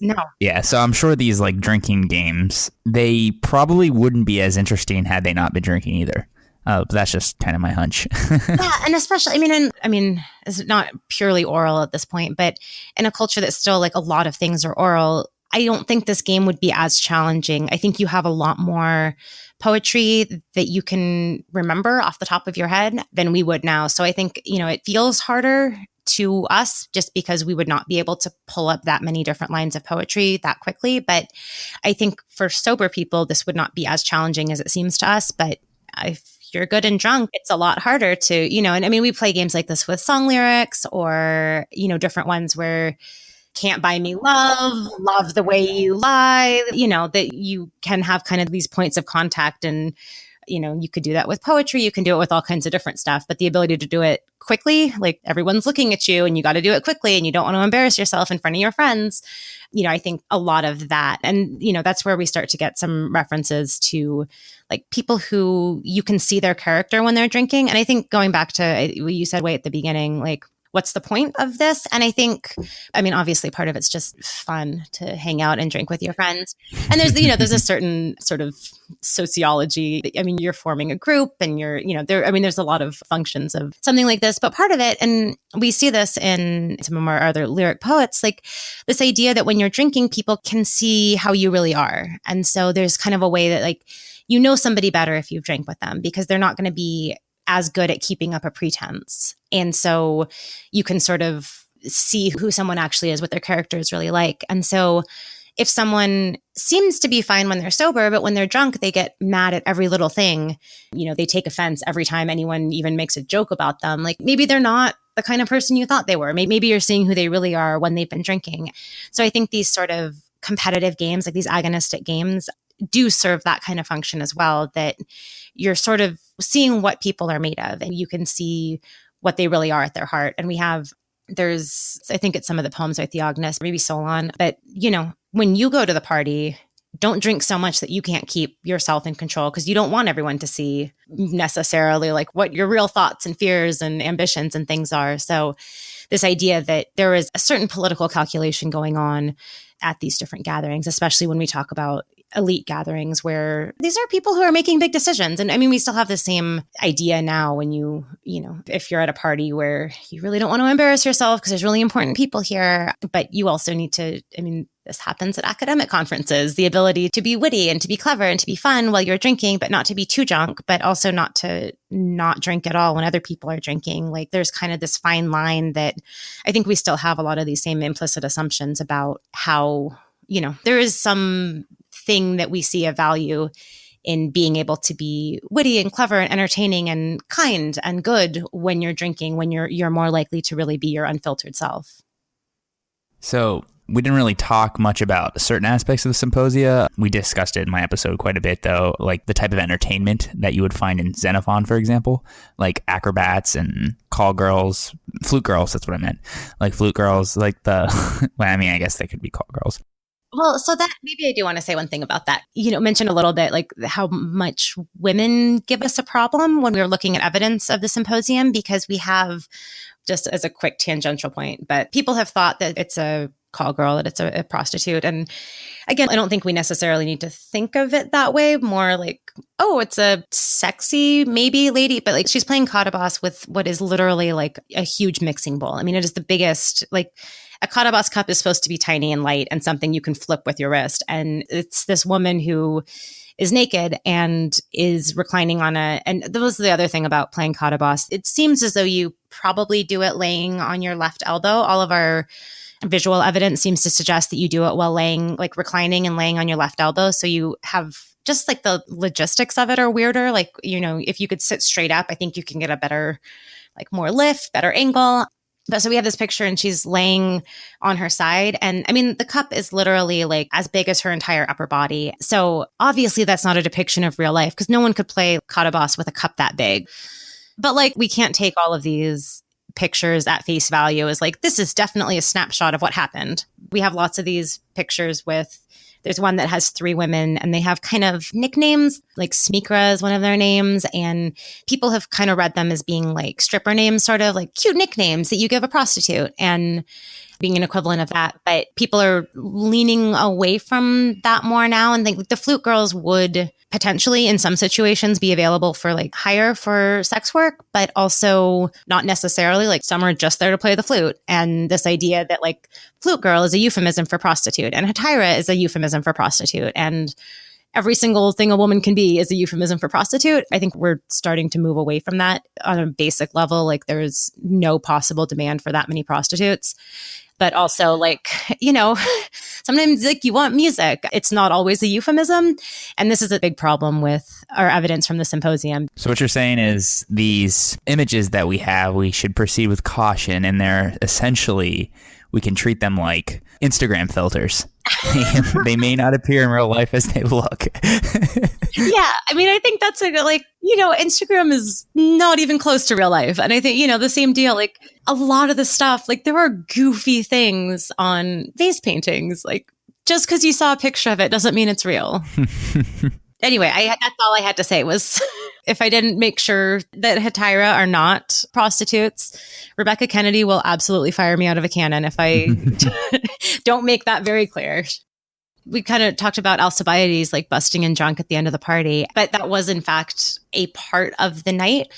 No. Yeah, so I'm sure these like drinking games, they probably wouldn't be as interesting had they not been drinking either. But that's just kind of my hunch. Yeah, and especially, it's not purely oral at this point, but in a culture that's still like a lot of things are oral, I don't think this game would be as challenging. I think you have a lot more poetry that you can remember off the top of your head than we would now. So I think, it feels harder to us just because we would not be able to pull up that many different lines of poetry that quickly. But I think for sober people, this would not be as challenging as it seems to us. But if you're good and drunk, it's a lot harder to, and we play games like this with song lyrics or, different ones where can't buy me love the way you lie, that you can have kind of these points of contact and, you could do that with poetry. You can do it with all kinds of different stuff, but the ability to do it quickly, like everyone's looking at you and you got to do it quickly and you don't want to embarrass yourself in front of your friends. I think a lot of that. And, that's where we start to get some references to like people who you can see their character when they're drinking. And I think going back to what you said way at the beginning, like, what's the point of this? And I think, obviously part of it's just fun to hang out and drink with your friends. And there's, there's a certain sort of sociology. You're forming a group and there's a lot of functions of something like this, but part of it, and we see this in some of our other lyric poets, like this idea that when you're drinking, people can see how you really are. And so there's kind of a way that like, somebody better if you've drank with them because they're not going to be as good at keeping up a pretense. And so you can sort of see who someone actually is, what their character is really like. And so if someone seems to be fine when they're sober, but when they're drunk, they get mad at every little thing, they take offense every time anyone even makes a joke about them. Like maybe they're not the kind of person you thought they were. Maybe you're seeing who they really are when they've been drinking. So I think these sort of competitive games, like these agonistic games, do serve that kind of function as well, that you're sort of seeing what people are made of and you can see what they really are at their heart. And I think it's some of the poems are Theognis, maybe Solon, but when you go to the party, don't drink so much that you can't keep yourself in control because you don't want everyone to see necessarily like what your real thoughts and fears and ambitions and things are. So this idea that there is a certain political calculation going on at these different gatherings, especially when we talk about elite gatherings where these are people who are making big decisions. And we still have the same idea now when if you're at a party where you really don't want to embarrass yourself because there's really important people here, but you also need to, this happens at academic conferences, the ability to be witty and to be clever and to be fun while you're drinking, but not to be too drunk, but also not to not drink at all when other people are drinking. Like there's kind of this fine line that I think we still have a lot of these same implicit assumptions about how, there is some thing that we see a value in being able to be witty and clever and entertaining and kind and good when you're drinking, when you're more likely to really be your unfiltered self. So we didn't really talk much about certain aspects of the symposia. We discussed it in my episode quite a bit, though, like the type of entertainment that you would find in Xenophon, for example, like acrobats and call girls, flute girls, that's what I meant. Like flute girls, like the, I guess they could be call girls. Well, so that maybe I do want to say one thing about that. Mention a little bit like how much women give us a problem when we're looking at evidence of the symposium, because we have, just as a quick tangential point, but people have thought that it's a call girl, that it's a prostitute. And again, I don't think we necessarily need to think of it that way. More like, oh, it's a sexy maybe lady, but like she's playing Cottabas with what is literally like a huge mixing bowl. It is the biggest, like a Katabas cup is supposed to be tiny and light and something you can flip with your wrist. And it's this woman who is naked and is reclining on and that was the other thing about playing Katabas. It seems as though you probably do it laying on your left elbow. All of our visual evidence seems to suggest that you do it while laying, like reclining and laying on your left elbow. So you have just like the logistics of it are weirder. Like, if you could sit straight up, I think you can get a better, like more lift, better angle. But so we have this picture and she's laying on her side. And I mean, the cup is literally like as big as her entire upper body. So obviously that's not a depiction of real life because no one could play Katabas with a cup that big. But like, we can't take all of these pictures at face value as like, this is definitely a snapshot of what happened. We have lots of these pictures there's one that has 3 women and they have kind of nicknames, like Smikra is one of their names. And people have kind of read them as being like stripper names, sort of like cute nicknames that you give a prostitute and being an equivalent of that. But people are leaning away from that more now and think the flute girls would potentially in some situations be available for like hire for sex work, but also not necessarily. Like some are just there to play the flute. And this idea that like flute girl is a euphemism for prostitute and hetaira is a euphemism for prostitute. And every single thing a woman can be is a euphemism for prostitute. I think we're starting to move away from that on a basic level. Like there's no possible demand for that many prostitutes. But also like, sometimes like you want music. It's not always a euphemism. And this is a big problem with our evidence from the symposium. So what you're saying is these images that we have, we should proceed with caution. And they're essentially, we can treat them like Instagram filters. They may not appear in real life as they look. Yeah. I mean, I think that's Instagram is not even close to real life. And I think, the same deal, like a lot of the stuff, like there are goofy things on vase paintings. Like just because you saw a picture of it doesn't mean it's real. Anyway, that's all I had to say was if I didn't make sure that hetaira are not prostitutes, Rebecca Kennedy will absolutely fire me out of a cannon if I don't make that very clear. We kind of talked about Alcibiades like busting and drunk at the end of the party, but that was in fact a part of the night.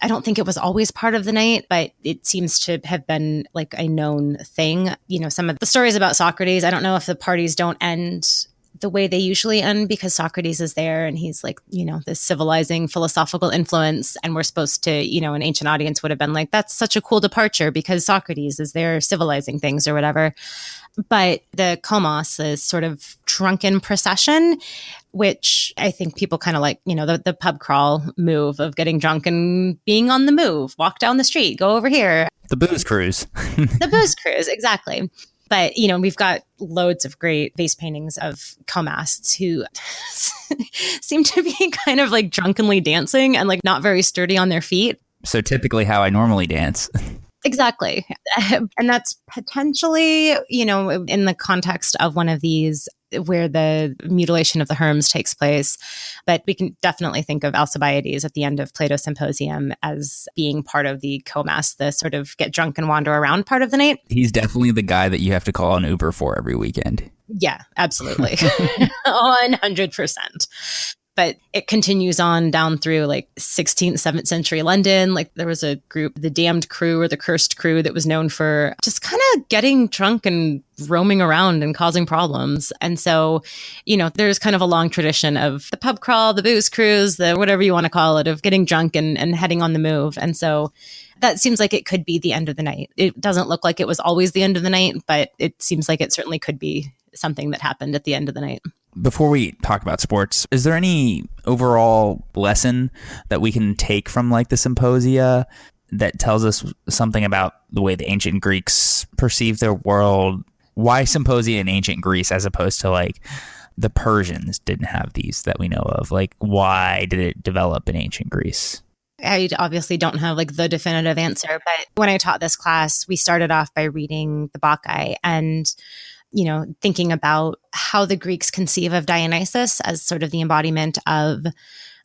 I don't think it was always part of the night, but it seems to have been like a known thing. Some of the stories about Socrates, I don't know if the parties don't end the way they usually end because Socrates is there and he's like, this civilizing philosophical influence. And we're supposed to, an ancient audience would have been like, that's such a cool departure because Socrates is there civilizing things or whatever. But the komos is sort of drunken procession, which I think people kind of like, the pub crawl move of getting drunk and being on the move, walk down the street, go over here. The booze cruise. The booze cruise, exactly. But, we've got loads of great vase paintings of komasts who seem to be kind of like drunkenly dancing and like not very sturdy on their feet. So typically how I normally dance. Exactly. And that's potentially, in the context of one of these where the mutilation of the Herms takes place. But we can definitely think of Alcibiades at the end of Plato's Symposium as being part of the Comas, the sort of get drunk and wander around part of the night. He's definitely the guy that you have to call an Uber for every weekend. Yeah, absolutely. 100%. But it continues on down through like 16th, 7th century London. Like there was a group, the Damned Crew or the Cursed Crew, that was known for just kind of getting drunk and roaming around and causing problems. And so, there's kind of a long tradition of the pub crawl, the booze cruise, the whatever you want to call it, of getting drunk and heading on the move. And so that seems like it could be the end of the night. It doesn't look like it was always the end of the night, but it seems like it certainly could be something that happened at the end of the night. Before we talk about sports, is there any overall lesson that we can take from like the symposia that tells us something about the way the ancient Greeks perceived their world? Why symposia in ancient Greece as opposed to like the Persians didn't have these that we know of? Like why did it develop in ancient Greece? I obviously don't have like the definitive answer, but when I taught this class, we started off by reading the Bacchae and thinking about how the Greeks conceive of Dionysus as sort of the embodiment of,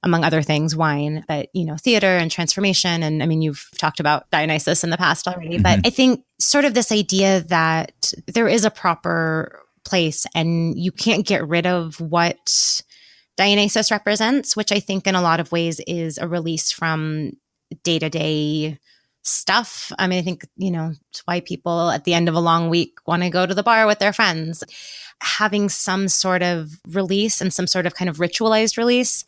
among other things, wine, but, theater and transformation. And I mean, you've talked about Dionysus in the past already, but I think sort of this idea that there is a proper place and you can't get rid of what Dionysus represents, which I think in a lot of ways is a release from day-to-day stuff. I mean, I think, it's why people at the end of a long week want to go to the bar with their friends. Having some sort of release and some sort of kind of ritualized release,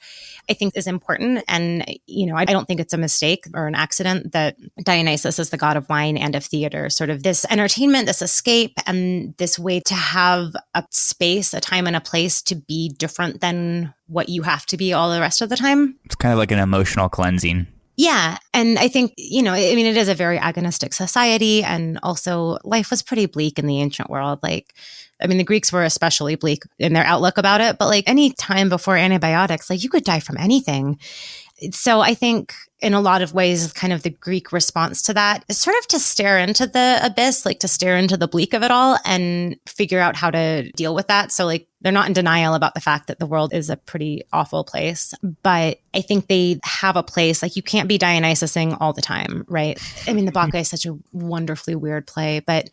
I think is important. And, I don't think it's a mistake or an accident that Dionysus is the god of wine and of theater, sort of this entertainment, this escape, and this way to have a space, a time and a place to be different than what you have to be all the rest of the time. It's kind of like an emotional cleansing. Yeah. And I think, it is a very agonistic society. And also life was pretty bleak in the ancient world. The Greeks were especially bleak in their outlook about it. But any time before antibiotics, you could die from anything. So I think in a lot of ways, kind of the Greek response to that is sort of to stare into the abyss, to stare into the bleak of it all and figure out how to deal with that. So they're not in denial about the fact that the world is a pretty awful place, but I think they have a place. You can't be Dionysusing all the time, right? The Bacchae is such a wonderfully weird play, but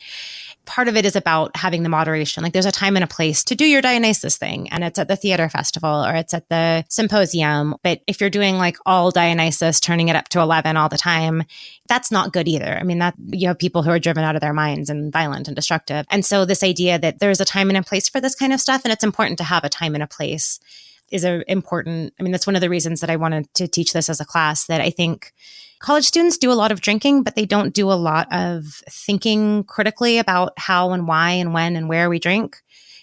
part of it is about having the moderation. There's a time and a place to do your Dionysus thing, and it's at the theater festival or it's at the symposium. But if you're doing all Dionysus, turning it up to 11 all the time, that's not good either. That you have people who are driven out of their minds and violent and destructive. And so this idea that there's a time and a place for this kind of stuff, and it's important to have a time and a place is important. That's one of the reasons that I wanted to teach this as a class, that I think college students do a lot of drinking, but they don't do a lot of thinking critically about how and why and when and where we drink.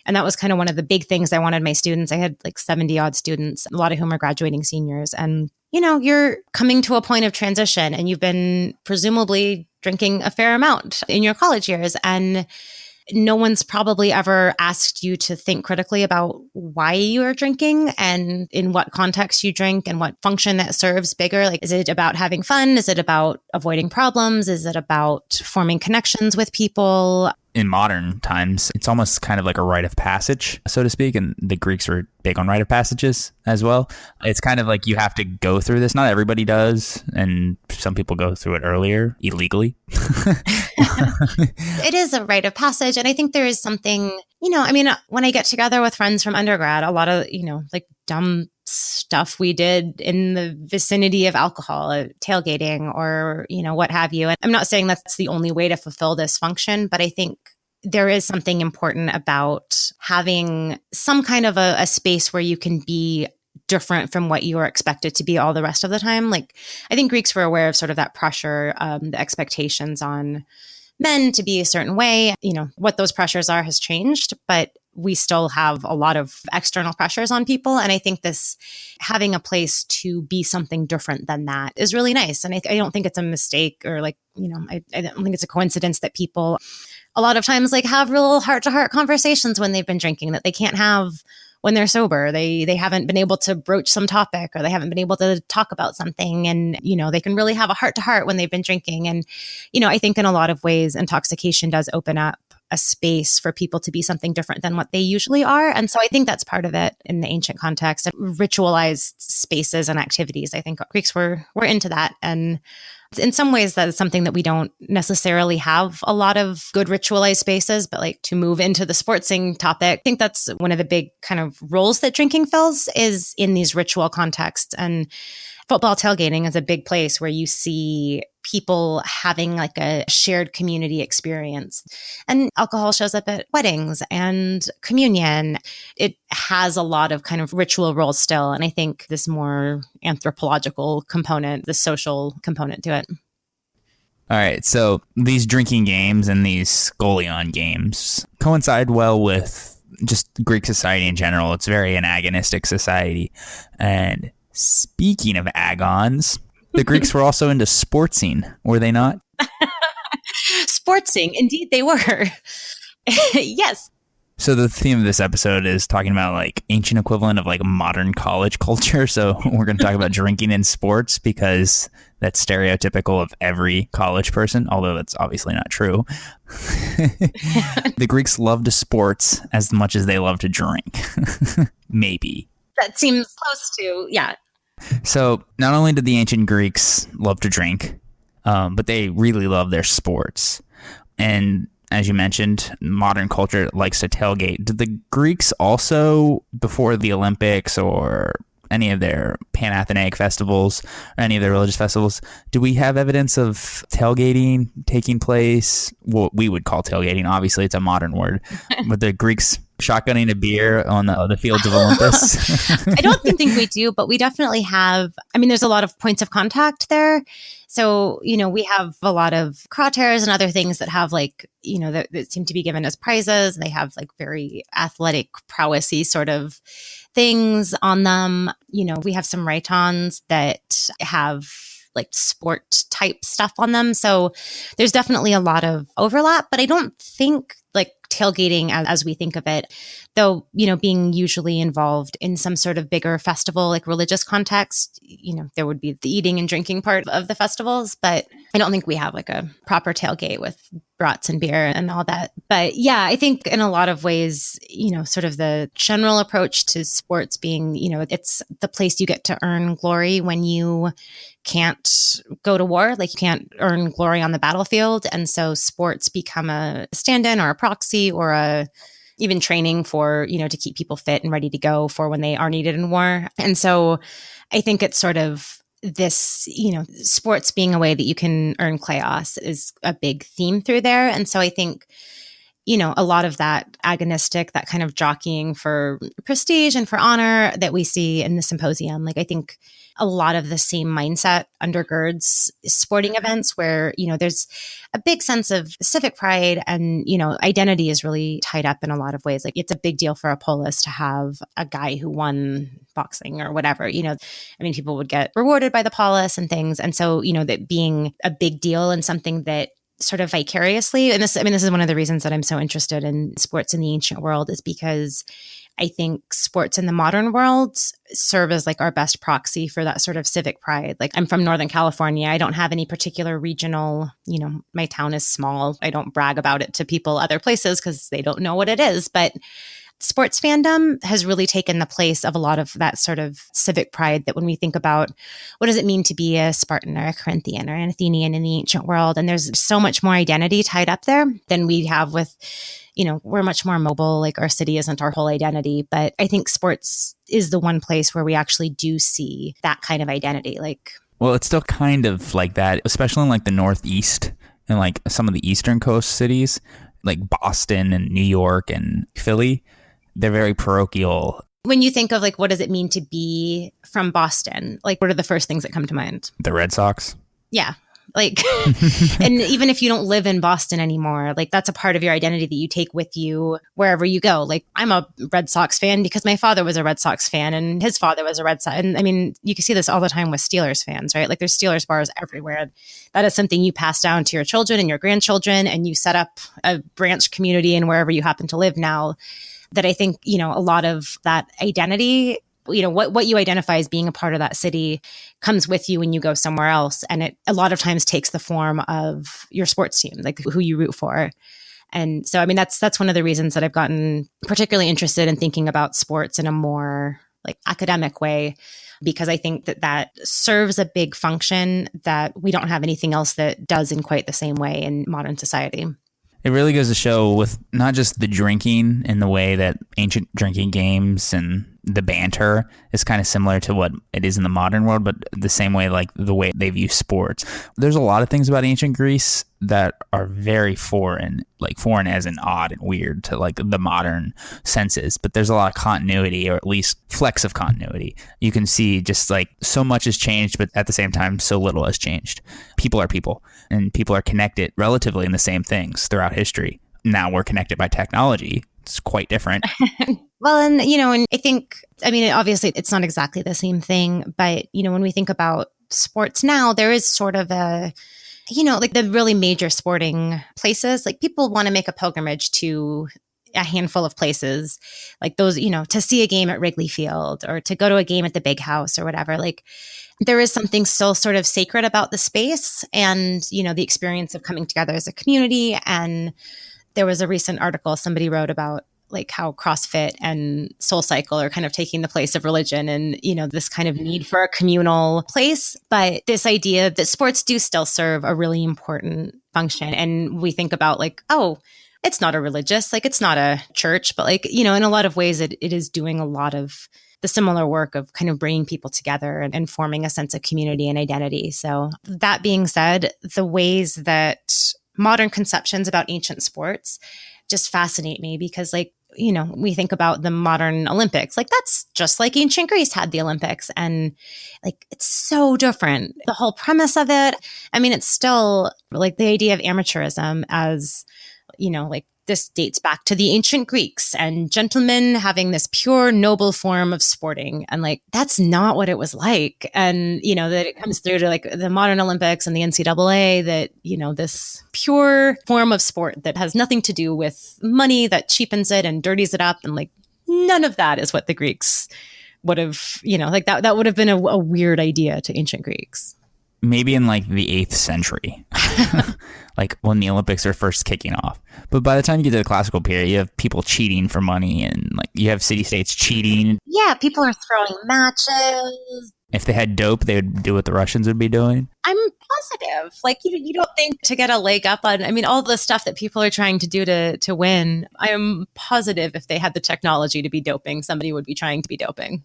And that was kind of one of the big things I wanted my students. I had 70 odd students, a lot of whom are graduating seniors. And, you're coming to a point of transition and you've been presumably drinking a fair amount in your college years. And no one's probably ever asked you to think critically about why you are drinking and in what context you drink and what function that serves bigger. Is it about having fun? Is it about avoiding problems? Is it about forming connections with people? In modern times, it's almost kind of like a rite of passage, so to speak. And the Greeks were big on rite of passages as well. It's kind of you have to go through this. Not everybody does. And some people go through it earlier, illegally. It is a rite of passage. And I think there is something, when I get together with friends from undergrad, a lot of, dumb stuff we did in the vicinity of alcohol, tailgating or, what have you. And I'm not saying that's the only way to fulfill this function, but I think there is something important about having some kind of a space where you can be different from what you are expected to be all the rest of the time. I think Greeks were aware of sort of that pressure, the expectations on men to be a certain way. What those pressures are has changed, but we still have a lot of external pressures on people. And I think this having a place to be something different than that is really nice. And I don't think it's a mistake or I don't think it's a coincidence that people a lot of times have real heart-to-heart conversations when they've been drinking that they can't have when they're sober. They haven't been able to broach some topic or they haven't been able to talk about something. And, they can really have a heart-to-heart when they've been drinking. And, I think in a lot of ways, intoxication does open up a space for people to be something different than what they usually are. And so I think that's part of it in the ancient context. Ritualized spaces and activities. I think Greeks were into that. And in some ways, that is something that we don't necessarily have a lot of good ritualized spaces, but to move into the sportsing topic, I think that's one of the big kind of roles that drinking fills is in these ritual contexts. And football tailgating is a big place where you see people having a shared community experience. And alcohol shows up at weddings and communion. It has a lot of kind of ritual roles still. And I think this more anthropological component, the social component to it. All right. So these drinking games and these scholion games coincide well with just Greek society in general. It's very an agonistic society. And speaking of agons, the Greeks were also into sportsing, were they not? Sportsing, indeed they were. Yes. So the theme of this episode is talking about ancient equivalent of modern college culture. So we're going to talk about drinking in sports because that's stereotypical of every college person, although that's obviously not true. The Greeks loved sports as much as they love to drink. Maybe. That seems close to, yeah. So not only did the ancient Greeks love to drink, but they really love their sports. And as you mentioned, modern culture likes to tailgate. Did the Greeks also, before the Olympics or any of their Panathenaic festivals or any of their religious festivals, do we have evidence of tailgating taking place? What we would call tailgating. Obviously, it's a modern word. But the Greeks shotgunning a beer on the fields of Olympus. I don't think we do, but we definitely have. I mean, there's a lot of points of contact there. So, we have a lot of crosshairs and other things that have that seem to be given as prizes. They have very athletic prowessy sort of things on them. We have some Raytons that have sport type stuff on them. So there's definitely a lot of overlap, but I don't think tailgating as we think of it, though, being usually involved in some sort of bigger festival, religious context, there would be the eating and drinking part of the festivals, but I don't think we have a proper tailgate with brats and beer and all that. But yeah, I think in a lot of ways, sort of the general approach to sports being, it's the place you get to earn glory when you can't go to war, you can't earn glory on the battlefield. And so sports become a stand-in or a proxy or even training for, to keep people fit and ready to go for when they are needed in war. And so I think it's sort of this, sports being a way that you can earn chaos is a big theme through there. And so I think, a lot of that agonistic, that kind of jockeying for prestige and for honor that we see in the symposium, I think a lot of the same mindset undergirds sporting events where, there's a big sense of civic pride and, identity is really tied up in a lot of ways. It's a big deal for a polis to have a guy who won boxing or whatever, people would get rewarded by the polis and things. And so, that being a big deal and something that sort of vicariously, and this is one of the reasons that I'm so interested in sports in the ancient world is because I think sports in the modern world serve as our best proxy for that sort of civic pride. I'm from Northern California. I don't have any particular regional, my town is small. I don't brag about it to people other places because they don't know what it is. But sports fandom has really taken the place of a lot of that sort of civic pride that when we think about what does it mean to be a Spartan or a Corinthian or an Athenian in the ancient world, and there's so much more identity tied up there than we have with, we're much more mobile, our city isn't our whole identity. But I think sports is the one place where we actually do see that kind of identity. Well, it's still kind of like that, especially in the Northeast and some of the Eastern Coast cities, like Boston and New York and Philly. They're very parochial. When you think of what does it mean to be from Boston? What are the first things that come to mind? The Red Sox. Yeah. And even if you don't live in Boston anymore, that's a part of your identity that you take with you wherever you go. I'm a Red Sox fan because my father was a Red Sox fan and his father was a Red Sox. And you can see this all the time with Steelers fans, right? There's Steelers bars everywhere. That is something you pass down to your children and your grandchildren, and you set up a branch community in wherever you happen to live now. That I think, a lot of that identity, what you identify as being a part of that city comes with you when you go somewhere else. And it a lot of times takes the form of your sports team, who you root for. And so, that's one of the reasons that I've gotten particularly interested in thinking about sports in a more academic way, because I think that serves a big function that we don't have anything else that does in quite the same way in modern society. It really goes to show with not just the drinking and the way that ancient drinking games and the banter is kind of similar to what it is in the modern world, but the same way, the way they view sports. There's a lot of things about ancient Greece that are very foreign, foreign as in odd and weird to the modern senses, but there's a lot of continuity, or at least flecks of continuity. You can see just so much has changed, but at the same time, so little has changed. People are people, and people are connected relatively in the same things throughout history. Now we're connected by technology. It's quite different. Well, and, and I think, obviously it's not exactly the same thing, but, when we think about sports now, there is sort of a, the really major sporting places, people want to make a pilgrimage to a handful of places, those, to see a game at Wrigley Field or to go to a game at the Big House or whatever. There is something still sort of sacred about the space and, the experience of coming together as a community. And there was a recent article somebody wrote about how CrossFit and SoulCycle are kind of taking the place of religion and, this kind of need for a communal place. But this idea that sports do still serve a really important function. And we think about it's not a religious, like it's not a church, but like, in a lot of ways, it is doing a lot of the similar work of kind of bringing people together and forming a sense of community and identity. So that being said, the ways that modern conceptions about ancient sports just fascinate me because like, we think about the modern Olympics, like that's just like ancient Greece had the Olympics. And like, it's so different. The whole premise of it, I mean, it's still like the idea of amateurism as, like this dates back to the ancient Greeks and gentlemen having this pure, noble form of sporting. And like, that's not what it was like. And, that it comes through to like the modern Olympics and the NCAA that, this pure form of sport that has nothing to do with money that cheapens it and dirties it up. And like, none of that is what the Greeks would have, like that would have been a weird idea to ancient Greeks. Maybe in like the 8th century, like when the Olympics are first kicking off. But by the time you get to the classical period, you have people cheating for money and like you have city-states cheating. Yeah, people are throwing matches. If they had dope, they would do what the Russians would be doing. I'm positive. Like you don't think to get a leg up on, I mean, all the stuff that people are trying to do to win. I am positive if they had the technology to be doping, somebody would be trying to be doping.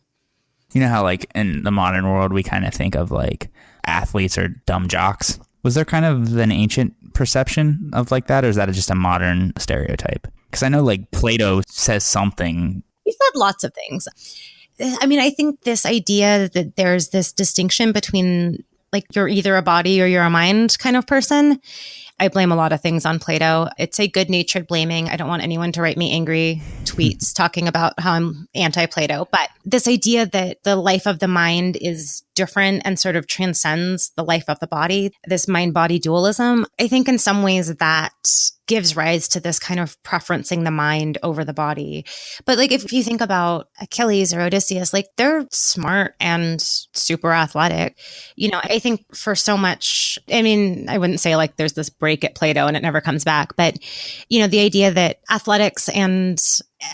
You know how like in the modern world, we kind of think of like athletes are dumb jocks. Was there kind of an ancient perception of like that? Or is that just a modern stereotype? Because I know like Plato says something. He said lots of things. I mean, I think this idea that there's this distinction between like you're either a body or you're a mind kind of person. I blame a lot of things on Plato. It's a good-natured blaming. I don't want anyone to write me angry tweets talking about how I'm anti-Plato. But this idea that the life of the mind is different and sort of transcends the life of the body, this mind-body dualism, I think in some ways that gives rise to this kind of preferencing the mind over the body. But like if you think about Achilles or Odysseus, like they're smart and super athletic. I think for so much, I mean, I wouldn't say like there's this break at Plato and it never comes back, but the idea that athletics and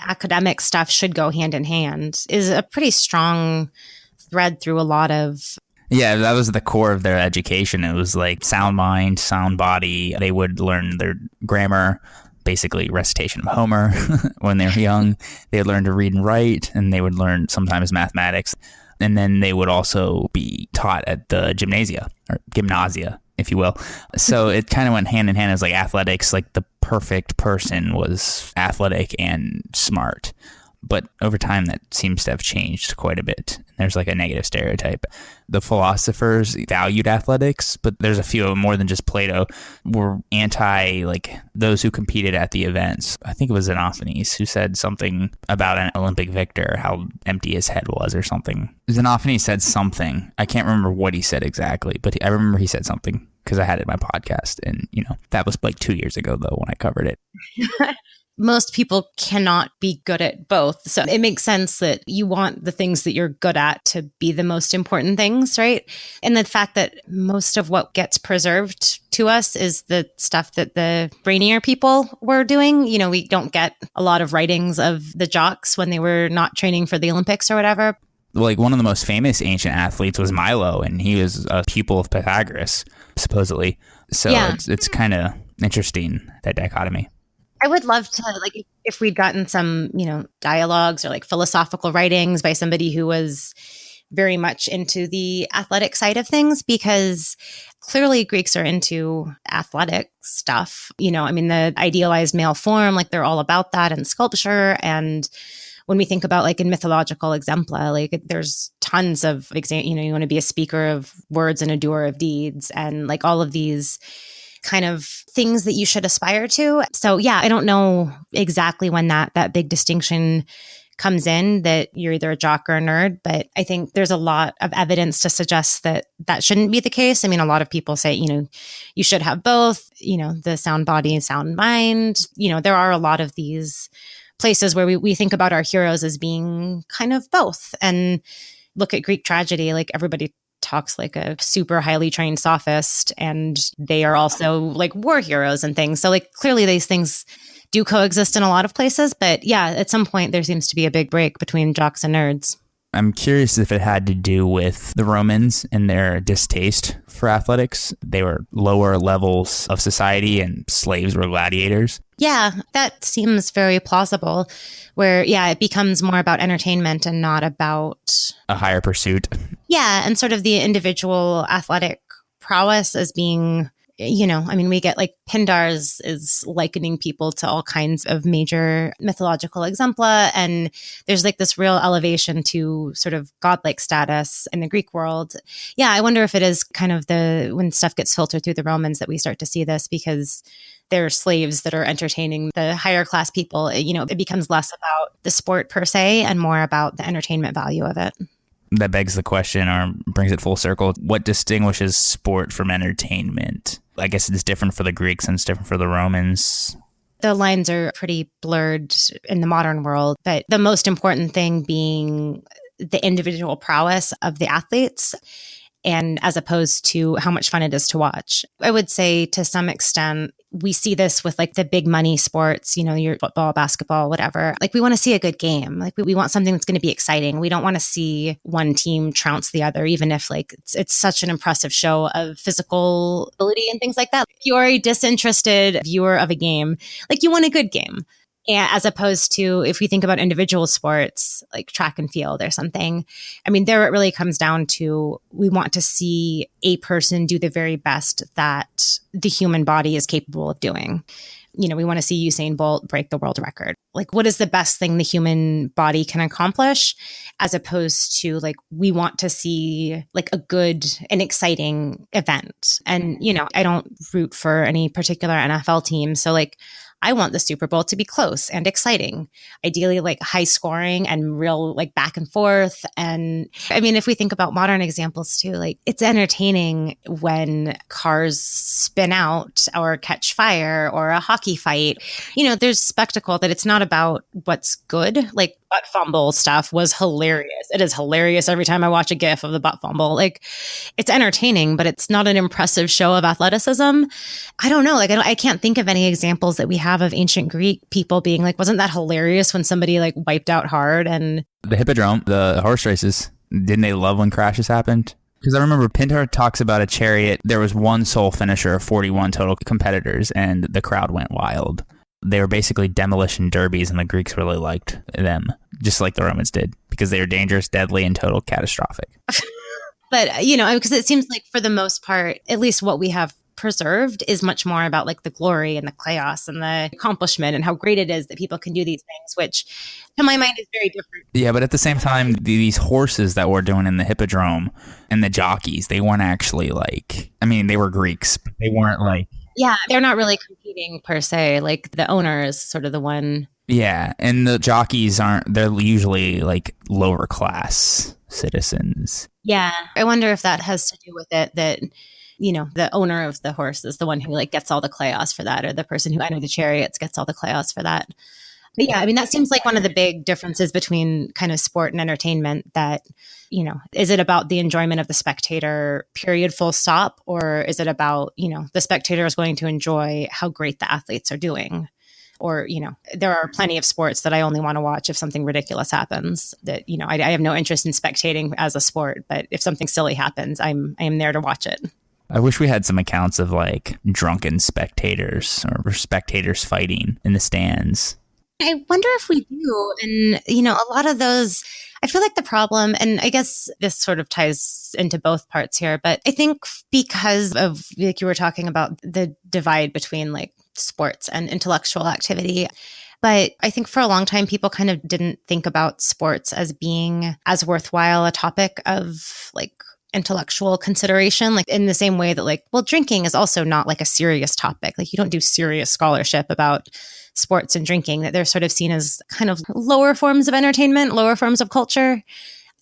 academic stuff should go hand in hand is a pretty strong thread through a lot of. Yeah, that was the core of their education. It was like sound mind, sound body. They would learn their grammar, basically recitation of Homer when they were young. They would learn to read and write, and they would learn sometimes mathematics. And then they would also be taught at the gymnasia, or gymnasia, if you will. So it kind of went hand in hand as like athletics, like the perfect person was athletic and smart. But over time, that seems to have changed quite a bit. There's like a negative stereotype. The philosophers valued athletics, but there's a few of them, more than just Plato, were anti like those who competed at the events. I think it was Xenophanes who said something about an Olympic victor, how empty his head was or something. Xenophanes said something. I can't remember what he said exactly, but I remember he said something because I had it in my podcast. And, that was like 2 years ago, though, when I covered it. Most people cannot be good at both. So it makes sense that you want the things that you're good at to be the most important things, right? And the fact that most of what gets preserved to us is the stuff that the brainier people were doing. We don't get a lot of writings of the jocks when they were not training for the Olympics or whatever. Like one of the most famous ancient athletes was Milo, and he was a pupil of Pythagoras, supposedly. So yeah. It's kind of interesting, that dichotomy. I would love to, like, if we'd gotten some, dialogues or like philosophical writings by somebody who was very much into the athletic side of things, because clearly Greeks are into athletic stuff. I mean, the idealized male form, like they're all about that in sculpture. And when we think about like in mythological exempla, like there's tons of, you want to be a speaker of words and a doer of deeds, and like all of these kind of things that you should aspire to. So yeah, I don't know exactly when that big distinction comes in, that you're either a jock or a nerd, but I think there's a lot of evidence to suggest that that shouldn't be the case. I mean, a lot of people say, you should have both, the sound body and sound mind. There are a lot of these places where we think about our heroes as being kind of both. And look at Greek tragedy, like everybody talks like a super highly trained sophist, and they are also like war heroes and things. So like clearly these things do coexist in a lot of places, but yeah, at some point there seems to be a big break between jocks and nerds. I'm curious if it had to do with the Romans and their distaste for athletics. They were lower levels of society and slaves were gladiators. Yeah, that seems very plausible. Where, yeah, it becomes more about entertainment and not about a higher pursuit. Yeah, and sort of the individual athletic prowess as being, we get like Pindar's is likening people to all kinds of major mythological exempla. And there's like this real elevation to sort of godlike status in the Greek world. Yeah, I wonder if it is kind of when stuff gets filtered through the Romans that we start to see this, because they're slaves that are entertaining the higher class people. It becomes less about the sport per se and more about the entertainment value of it. That begs the question, or brings it full circle. What distinguishes sport from entertainment? I guess it's different for the Greeks and it's different for the Romans. The lines are pretty blurred in the modern world, but the most important thing being the individual prowess of the athletes, and as opposed to how much fun it is to watch. I would say to some extent, we see this with like the big money sports, your football, basketball, whatever. Like we want to see a good game. Like we want something that's going to be exciting. We don't want to see one team trounce the other, even if like it's such an impressive show of physical ability and things like that. If you're a disinterested viewer of a game, like you want a good game. And as opposed to if we think about individual sports like track and field or something, there it really comes down to we want to see a person do the very best that the human body is capable of doing. We want to see Usain Bolt break the world record. Like, what is the best thing the human body can accomplish, as opposed to like, we want to see like a good and exciting event. And, I don't root for any particular NFL team. So like, I want the Super Bowl to be close and exciting, ideally like high scoring and real like back and forth. And if we think about modern examples too, like it's entertaining when cars spin out or catch fire or a hockey fight. There's spectacle that it's not about what's good. Like butt fumble stuff was hilarious. It is hilarious every time I watch a GIF of the butt fumble. Like it's entertaining, but it's not an impressive show of athleticism. I don't know. Like I can't think of any examples that we have of ancient Greek people being like, wasn't that hilarious when somebody like wiped out hard? And the hippodrome, the horse races, didn't they love when crashes happened? Because I remember Pindar talks about a chariot. There was one sole finisher of 41 total competitors, and the crowd went wild. They were basically demolition derbies, and the Greeks really liked them, just like the Romans did, because they were dangerous, deadly, and total catastrophic. But, because it seems like for the most part, at least what we have preserved is much more about like the glory and the chaos and the accomplishment and how great it is that people can do these things, which to my mind is very different. Yeah, but at the same time, these horses that we're doing in the hippodrome and the jockeys, they weren't actually like, they were Greeks, but they weren't like... Yeah, they're not really competing per se. Like the owner is sort of the one. Yeah, and the jockeys they're usually like lower class citizens. Yeah, I wonder if that has to do with it that, the owner of the horse is the one who like gets all the chaos for that, or the person who entered the chariots gets all the chaos for that. But yeah, that seems like one of the big differences between kind of sport and entertainment that, is it about the enjoyment of the spectator, period, full stop? Or is it about, the spectator is going to enjoy how great the athletes are doing? Or, there are plenty of sports that I only want to watch if something ridiculous happens that, I have no interest in spectating as a sport, but if something silly happens, I am there to watch it. I wish we had some accounts of like drunken spectators or spectators fighting in the stands. I wonder if we do. And, a lot of those, I feel like the problem, and I guess this sort of ties into both parts here, but I think because of, like you were talking about, the divide between like sports and intellectual activity. But I think for a long time, people kind of didn't think about sports as being as worthwhile a topic of like intellectual consideration, like in the same way that like, well, drinking is also not like a serious topic. Like you don't do serious scholarship about sports and drinking, that they're sort of seen as kind of lower forms of entertainment, lower forms of culture.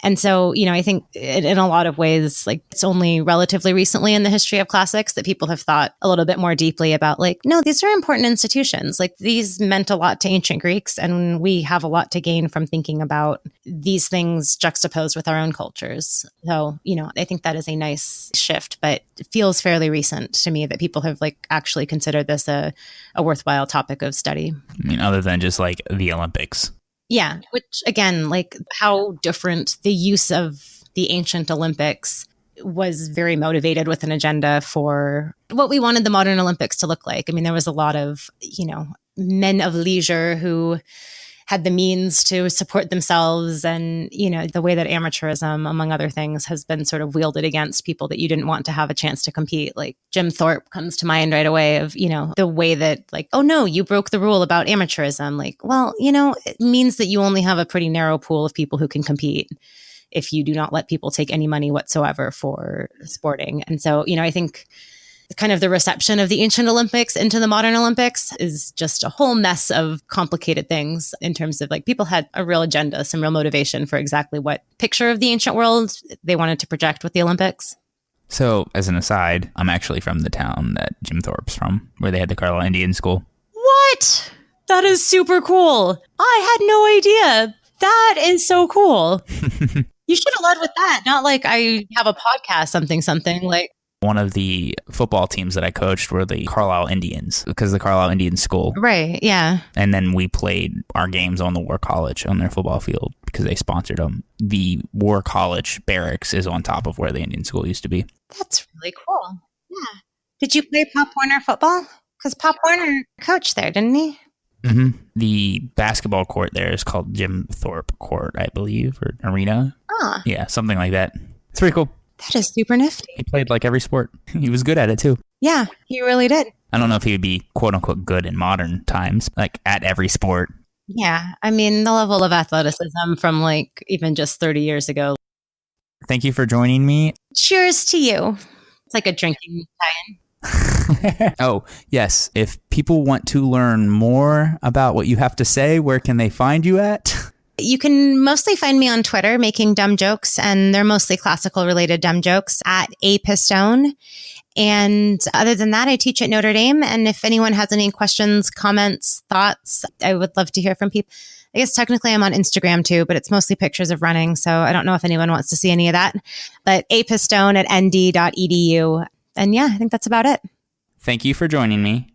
And so, I think in a lot of ways, like it's only relatively recently in the history of classics that people have thought a little bit more deeply about like, no, these are important institutions. Like these meant a lot to ancient Greeks, and we have a lot to gain from thinking about these things juxtaposed with our own cultures. So, I think that is a nice shift, but it feels fairly recent to me that people have like actually considered this a worthwhile topic of study. Other than just like the Olympics. Yeah, which again, like how different the use of the ancient Olympics was very motivated with an agenda for what we wanted the modern Olympics to look like. I mean, there was a lot of, men of leisure who had the means to support themselves, and the way that amateurism, among other things, has been sort of wielded against people that you didn't want to have a chance to compete. Like Jim Thorpe comes to mind right away, of the way that, like, oh no, you broke the rule about amateurism. Like, well, it means that you only have a pretty narrow pool of people who can compete if you do not let people take any money whatsoever for sporting. And so, I think kind of the reception of the ancient Olympics into the modern Olympics is just a whole mess of complicated things, in terms of, like, people had a real agenda, some real motivation for exactly what picture of the ancient world they wanted to project with the Olympics. So, as an aside, I'm actually from the town that Jim Thorpe's from, where they had the Carlisle Indian School. What? That is super cool. I had no idea. That is so cool. You should have led with that. Not like I have a podcast, something. Like, one of the football teams that I coached were the Carlisle Indians, because the Carlisle Indian School. Right, yeah. And then we played our games on the War College on their football field because they sponsored them. The War College barracks is on top of where the Indian School used to be. That's really cool. Yeah. Did you play Pop Warner football? Because Pop Warner coached there, didn't he? Mm-hmm. The basketball court there is called Jim Thorpe Court, I believe, or arena. Ah. Yeah, something like that. It's pretty cool. That is super nifty. He played like every sport. He was good at it too. Yeah, he really did. I don't know if he would be quote unquote good in modern times, like at every sport. Yeah, I mean, the level of athleticism from like even just 30 years ago. Thank you for joining me. Cheers to you. It's like a drinking tie-in. Oh, yes. If people want to learn more about what you have to say, where can they find you at? You can mostly find me on Twitter making dumb jokes, and they're mostly classical related dumb jokes, at Pistone. And other than that, I teach at Notre Dame. And if anyone has any questions, comments, thoughts, I would love to hear from people. I guess technically I'm on Instagram too, but it's mostly pictures of running. So I don't know if anyone wants to see any of that. But Pistone at nd.edu. And yeah, I think that's about it. Thank you for joining me.